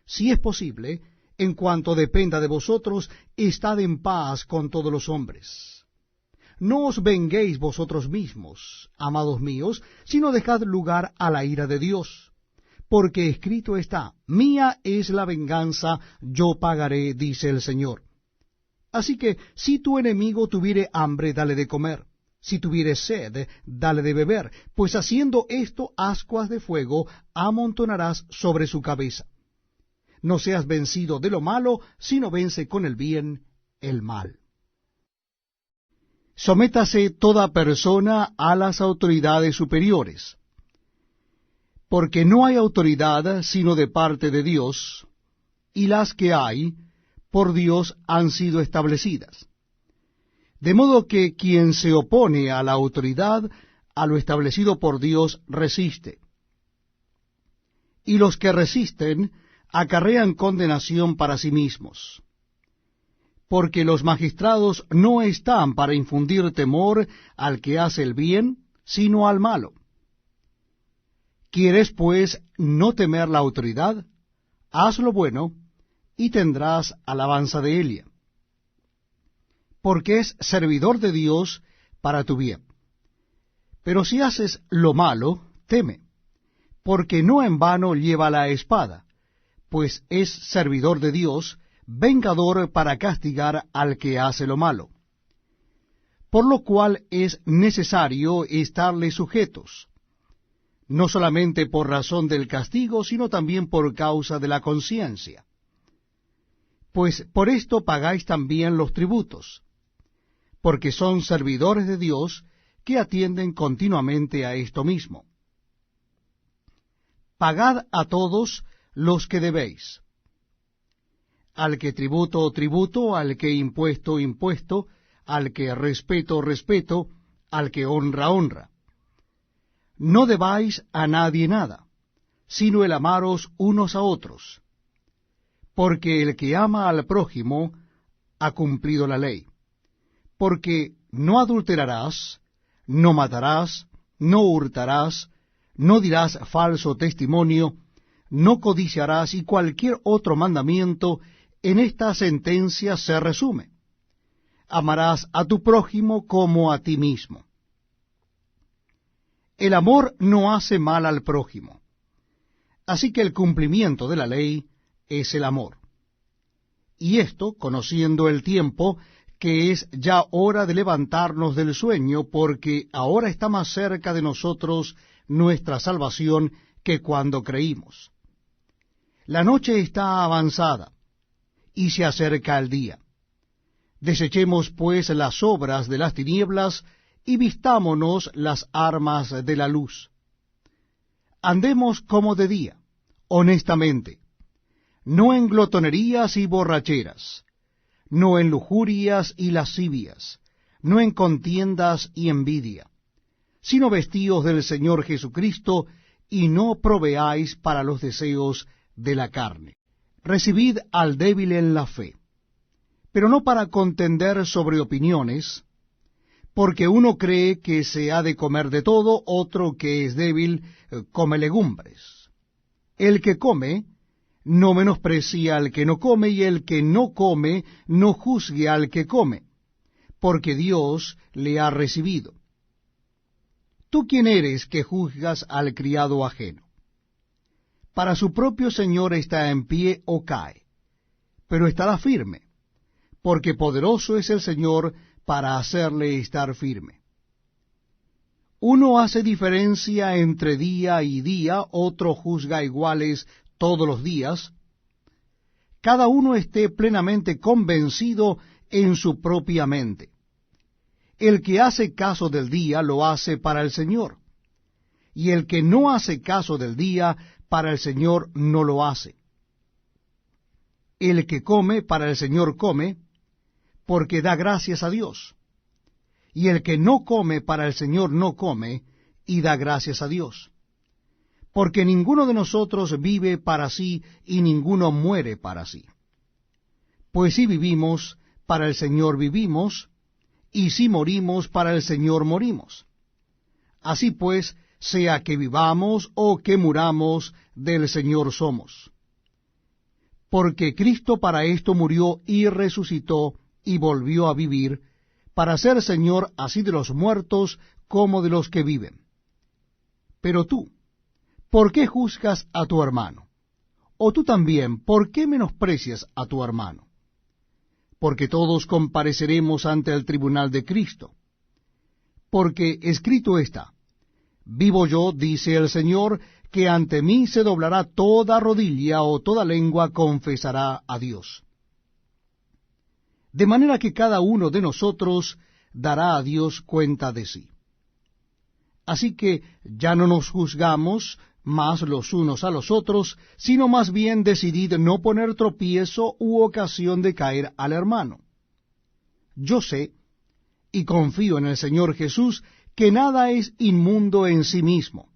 Si es posible, en cuanto dependa de vosotros, estad en paz con todos los hombres. No os venguéis vosotros mismos, amados míos, sino dejad lugar a la ira de Dios. Porque escrito está, mía es la venganza, yo pagaré, dice el Señor. Así que, si tu enemigo tuviere hambre, dale de comer. Si tuviere sed, dale de beber, pues haciendo esto, ascuas de fuego amontonarás sobre su cabeza. No seas vencido de lo malo, sino vence con el bien el mal. Sométase toda persona a las autoridades superiores, porque no hay autoridad sino de parte de Dios, y las que hay, por Dios han sido establecidas. De modo que quien se opone a la autoridad, a lo establecido por Dios, resiste. y los que resisten acarrean condenación para sí mismos. Porque los magistrados no están para infundir temor al que hace el bien, sino al malo. ¿Quieres, pues, no temer la autoridad? Haz lo bueno, y tendrás alabanza de ella. Porque es servidor de Dios para tu bien. Pero si haces lo malo, teme, porque no en vano lleva la espada, pues es servidor de Dios, vengador para castigar al que hace lo malo. Por lo cual es necesario estarle sujetos, no solamente por razón del castigo, sino también por causa de la conciencia. Pues por esto pagáis también los tributos, porque son servidores de Dios que atienden continuamente a esto mismo. Pagad a todos los que debéis. Al que tributo, tributo; al que impuesto, impuesto; al que respeto, respeto; al que honra, honra. No debáis a nadie nada, sino el amaros unos a otros, porque el que ama al prójimo ha cumplido la ley. Porque no adulterarás, no matarás, no hurtarás, no dirás falso testimonio, no codiciarás, y cualquier otro mandamiento en esta sentencia se resume: amarás a tu prójimo como a ti mismo. El amor no hace mal al prójimo, así que el cumplimiento de la ley es el amor. Y esto, conociendo el tiempo, que es ya hora de levantarnos del sueño, porque ahora está más cerca de nosotros nuestra salvación que cuando creímos. La noche está avanzada, y se acerca el día. Desechemos pues las obras de las tinieblas, y vistámonos las armas de la luz. Andemos como de día, honestamente, no en glotonerías y borracheras, no en lujurias y lascivias, no en contiendas y envidia, sino vestíos del Señor Jesucristo, y no proveáis para los deseos de la carne. Recibid al débil en la fe, pero no para contender sobre opiniones, porque uno cree que se ha de comer de todo, otro que es débil come legumbres. El que come no menosprecia al que no come, y el que no come no juzgue al que come, porque Dios le ha recibido. ¿Tú quién eres que juzgas al criado ajeno? Para su propio Señor está en pie o cae, pero estará firme, porque poderoso es el Señor para hacerle estar firme. Uno hace diferencia entre día y día, otro juzga iguales todos los días. Cada uno esté plenamente convencido en su propia mente. El que hace caso del día lo hace para el Señor, y el que no hace caso del día para el Señor no lo hace. El que come para el Señor come, porque da gracias a Dios. Y el que no come para el Señor no come, y da gracias a Dios. Porque ninguno de nosotros vive para sí, y ninguno muere para sí. Pues si vivimos, para el Señor vivimos, y si morimos, para el Señor morimos. Así pues, sea que vivamos o que muramos, del Señor somos. Porque Cristo para esto murió y resucitó, y volvió a vivir, para ser Señor así de los muertos como de los que viven. Pero tú, ¿por qué juzgas a tu hermano? O tú también, ¿por qué menosprecias a tu hermano? Porque todos compareceremos ante el tribunal de Cristo. Porque escrito está: vivo yo, dice el Señor, que ante mí se doblará toda rodilla, o toda lengua confesará a Dios. De manera que cada uno de nosotros dará a Dios cuenta de sí. Así que ya no nos juzgamos más los unos a los otros, sino más bien decidid no poner tropiezo u ocasión de caer al hermano. Yo sé, y confío en el Señor Jesús, que nada es inmundo en sí mismo,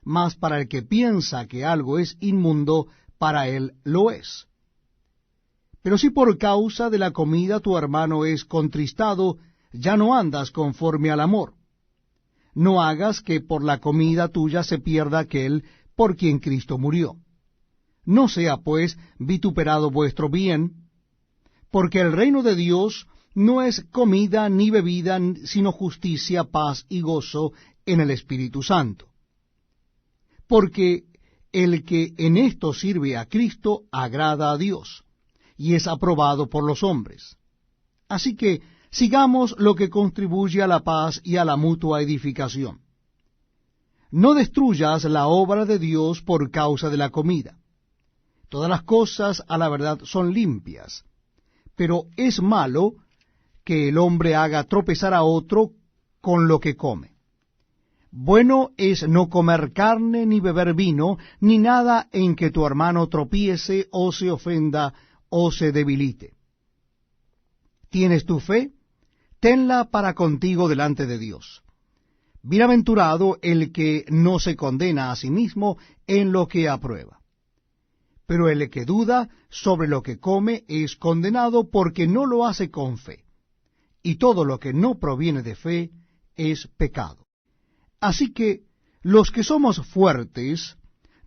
mas para el que piensa que algo es inmundo, para él lo es. Pero si por causa de la comida tu hermano es contristado, ya no andas conforme al amor. No hagas que por la comida tuya se pierda aquel por quien Cristo murió. No sea, pues, vituperado vuestro bien, porque el reino de Dios no es comida ni bebida, sino justicia, paz y gozo en el Espíritu Santo. Porque el que en esto sirve a Cristo agrada a Dios, y es aprobado por los hombres. Así que sigamos lo que contribuye a la paz y a la mutua edificación. No destruyas la obra de Dios por causa de la comida. Todas las cosas a la verdad son limpias, pero es malo que el hombre haga tropezar a otro con lo que come. Bueno es no comer carne, ni beber vino, ni nada en que tu hermano tropiece, o se ofenda, o se debilite. ¿Tienes tu fe? Tenla para contigo delante de Dios. Bienaventurado el que no se condena a sí mismo en lo que aprueba. Pero el que duda sobre lo que come es condenado porque no lo hace con fe. Y todo lo que no proviene de fe es pecado. Así que los que somos fuertes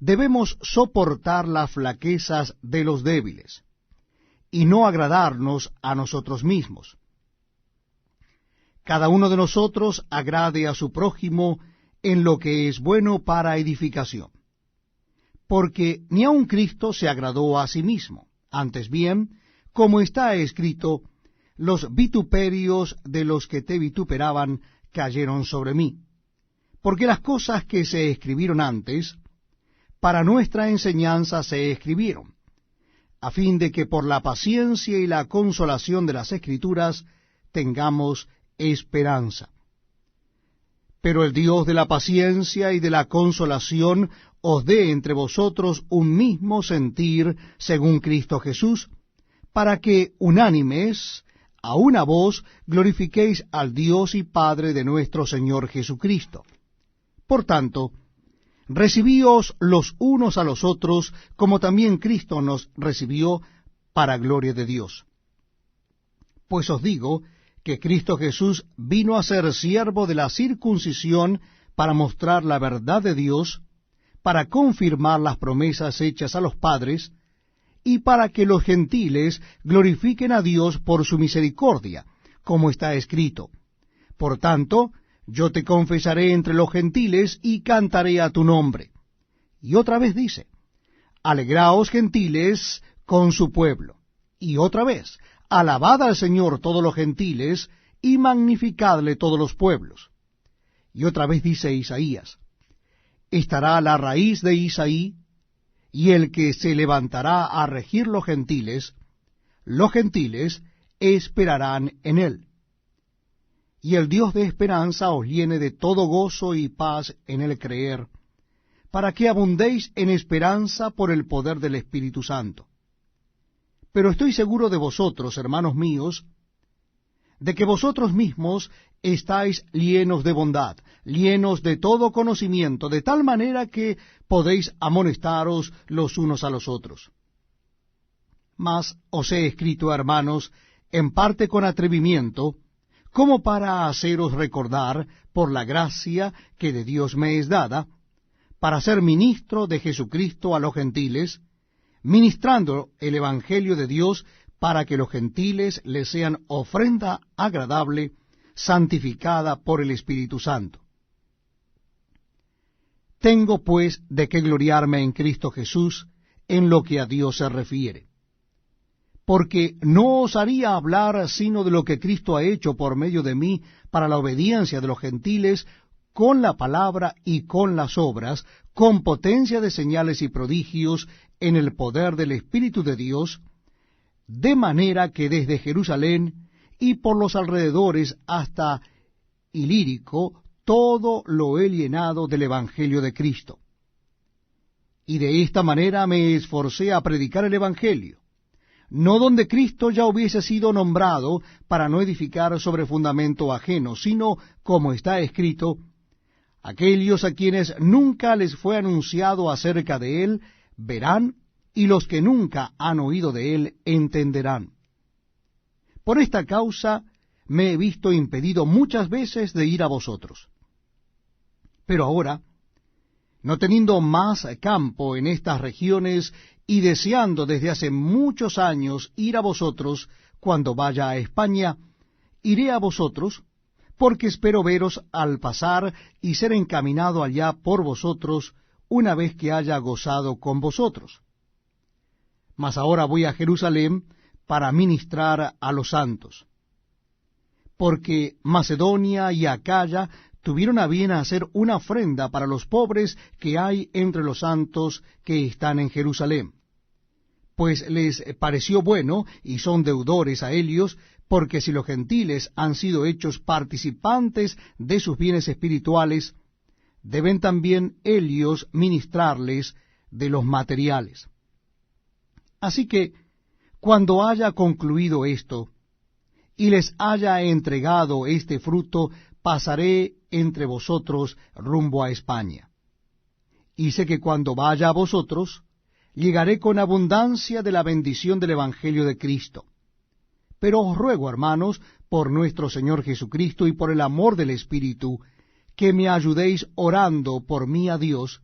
debemos soportar las flaquezas de los débiles, y no agradarnos a nosotros mismos. Cada uno de nosotros agrade a su prójimo en lo que es bueno para edificación. Porque ni aun Cristo se agradó a sí mismo. Antes bien, como está escrito, los vituperios de los que te vituperaban cayeron sobre mí. Porque las cosas que se escribieron antes, para nuestra enseñanza se escribieron, a fin de que por la paciencia y la consolación de las Escrituras tengamos esperanza. Pero el Dios de la paciencia y de la consolación os dé entre vosotros un mismo sentir según Cristo Jesús, para que unánimes a una voz glorifiquéis al Dios y Padre de nuestro Señor Jesucristo. Por tanto, recibíos los unos a los otros, como también Cristo nos recibió para gloria de Dios. Pues os digo que Cristo Jesús vino a ser siervo de la circuncisión para mostrar la verdad de Dios, para confirmar las promesas hechas a los padres, y para que los gentiles glorifiquen a Dios por su misericordia, como está escrito. Por tanto, yo te confesaré entre los gentiles y cantaré a tu nombre. Y otra vez dice, alegraos gentiles con su pueblo. Y otra vez, alabad al Señor todos los gentiles, y magnificadle todos los pueblos. Y otra vez dice Isaías, estará la raíz de Isaí, y el que se levantará a regir los gentiles esperarán en él. Y el Dios de esperanza os llene de todo gozo y paz en el creer, para que abundéis en esperanza por el poder del Espíritu Santo. Pero estoy seguro de vosotros, hermanos míos, de que vosotros mismos estáis llenos de bondad, llenos de todo conocimiento, de tal manera que podéis amonestaros los unos a los otros. Mas os he escrito, hermanos, en parte con atrevimiento, como para haceros recordar, por la gracia que de Dios me es dada, para ser ministro de Jesucristo a los gentiles, ministrando el Evangelio de Dios, para que los gentiles le sean ofrenda agradable, santificada por el Espíritu Santo. Tengo, pues, de qué gloriarme en Cristo Jesús, en lo que a Dios se refiere. Porque no osaría hablar sino de lo que Cristo ha hecho por medio de mí para la obediencia de los gentiles, con la palabra y con las obras, con potencia de señales y prodigios, en el poder del Espíritu de Dios, de manera que desde Jerusalén y por los alrededores hasta Ilírico, todo lo he llenado del Evangelio de Cristo. Y de esta manera me esforcé a predicar el Evangelio, no donde Cristo ya hubiese sido nombrado, para no edificar sobre fundamento ajeno, sino, como está escrito, Aquellos a quienes nunca les fue anunciado acerca de él, verán, y los que nunca han oído de él, entenderán. Por esta causa me he visto impedido muchas veces de ir a vosotros. Pero ahora, no teniendo más campo en estas regiones, y deseando desde hace muchos años ir a vosotros cuando vaya a España, iré a vosotros, porque espero veros al pasar y ser encaminado allá por vosotros una vez que haya gozado con vosotros. Mas ahora voy a Jerusalén para ministrar a los santos, porque Macedonia y Acaya tuvieron a bien hacer una ofrenda para los pobres que hay entre los santos que están en Jerusalén, pues les pareció bueno, y son deudores a ellos, porque si los gentiles han sido hechos participantes de sus bienes espirituales, deben también ellos ministrarles de los materiales. Así que, cuando haya concluido esto, y les haya entregado este fruto, pasaré entre vosotros rumbo a España. Y sé que cuando vaya a vosotros, llegaré con abundancia de la bendición del Evangelio de Cristo. Pero os ruego, hermanos, por nuestro Señor Jesucristo y por el amor del Espíritu, que me ayudéis orando por mí a Dios,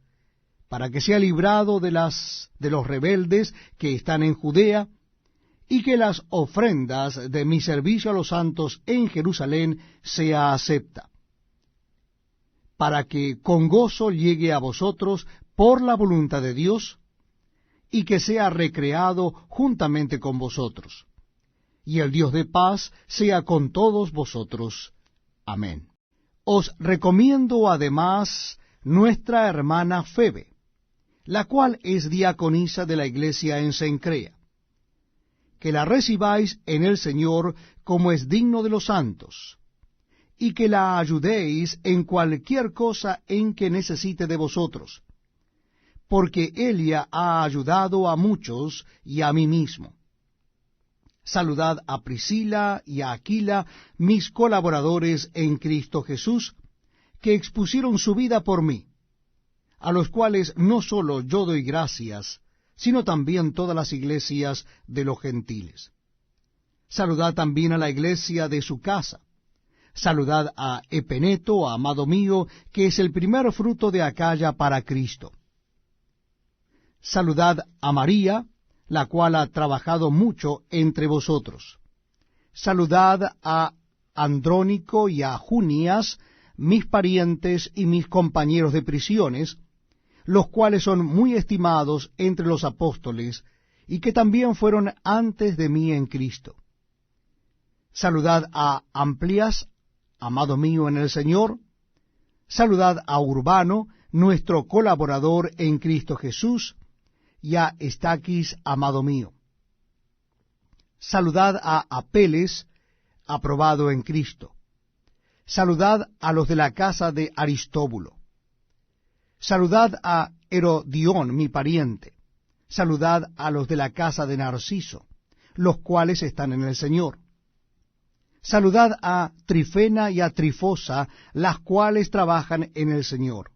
para que sea librado de los rebeldes que están en Judea, y que las ofrendas de mi servicio a los santos en Jerusalén sea acepta, para que con gozo llegue a vosotros por la voluntad de Dios, y que sea recreado juntamente con vosotros. Y el Dios de paz sea con todos vosotros. Amén. Os recomiendo además nuestra hermana Febe, la cual es diaconisa de la iglesia en Cencrea, que la recibáis en el Señor como es digno de los santos, y que la ayudéis en cualquier cosa en que necesite de vosotros, porque ella ha ayudado a muchos y a mí mismo. Saludad a Priscila y a Aquila, mis colaboradores en Cristo Jesús, que expusieron su vida por mí, a los cuales no solo yo doy gracias, sino también todas las iglesias de los gentiles. Saludad también a la iglesia de su casa. Saludad a Epeneto, amado mío, que es el primer fruto de Acaya para Cristo. Saludad a María, la cual ha trabajado mucho entre vosotros. Saludad a Andrónico y a Junias, mis parientes y mis compañeros de prisiones, los cuales son muy estimados entre los apóstoles, y que también fueron antes de mí en Cristo. Saludad a Amplias, amado mío en el Señor. Saludad a Urbano, nuestro colaborador en Cristo Jesús, y a Estaquis, amado mío. Saludad a Apeles, aprobado en Cristo. Saludad a los de la casa de Aristóbulo. Saludad a Herodión, mi pariente. Saludad a los de la casa de Narciso, los cuales están en el Señor. Saludad a Trifena y a Trifosa, las cuales trabajan en el Señor.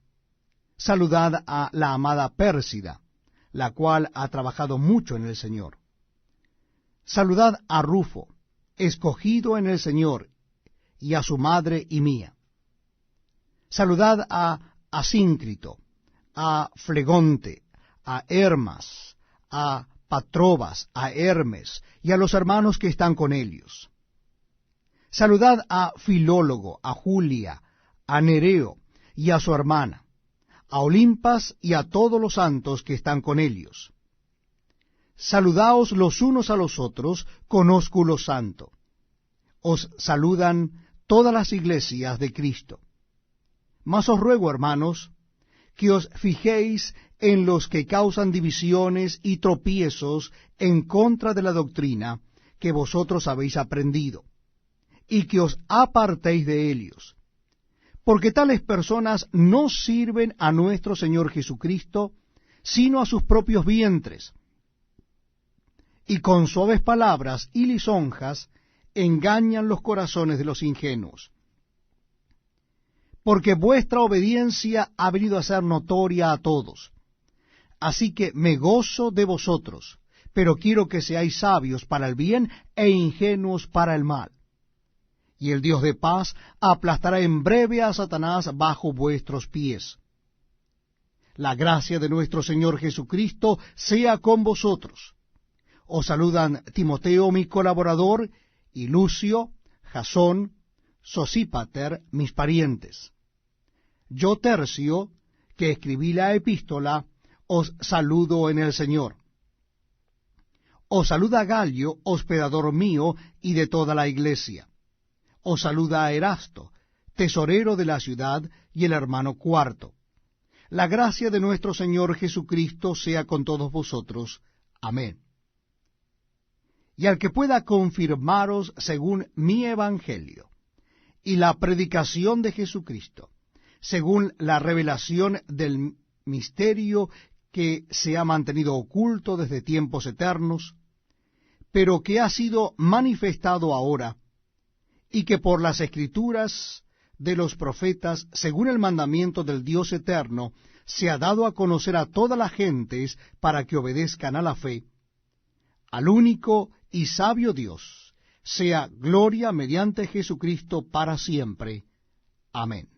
Saludad a la amada Pérsida, la cual ha trabajado mucho en el Señor. Saludad a Rufo, escogido en el Señor, y a su madre y mía. Saludad a Asíncrito, a Flegonte, a Hermas, a Patrobas, a Hermes, y a los hermanos que están con ellos. Saludad a Filólogo, a Julia, a Nereo, y a su hermana, a Olimpas y a todos los santos que están con ellos. Saludaos los unos a los otros con ósculo santo. Os saludan todas las iglesias de Cristo. Mas os ruego, hermanos, que os fijéis en los que causan divisiones y tropiezos en contra de la doctrina que vosotros habéis aprendido, y que os apartéis de ellos, porque tales personas no sirven a nuestro Señor Jesucristo, sino a sus propios vientres, y con suaves palabras y lisonjas engañan los corazones de los ingenuos. porque vuestra obediencia ha venido a ser notoria a todos. Así que me gozo de vosotros, pero quiero que seáis sabios para el bien e ingenuos para el mal. Y el Dios de paz aplastará en breve a Satanás bajo vuestros pies. La gracia de nuestro Señor Jesucristo sea con vosotros. Os saludan Timoteo, mi colaborador, y Lucio, Jasón, Sosípater, mis parientes. Yo, Tercio, que escribí la epístola, os saludo en el Señor. Os saluda Galio, hospedador mío y de toda la iglesia. Os saluda Erasto, tesorero de la ciudad, y el hermano Cuarto. La gracia de nuestro Señor Jesucristo sea con todos vosotros. Amén. Y al que pueda confirmaros según mi evangelio y la predicación de Jesucristo, según la revelación del misterio que se ha mantenido oculto desde tiempos eternos, pero que ha sido manifestado ahora, y que por las escrituras de los profetas, según el mandamiento del Dios eterno, se ha dado a conocer a todas las gentes para que obedezcan a la fe, al único y sabio Dios, sea gloria mediante Jesucristo para siempre. Amén.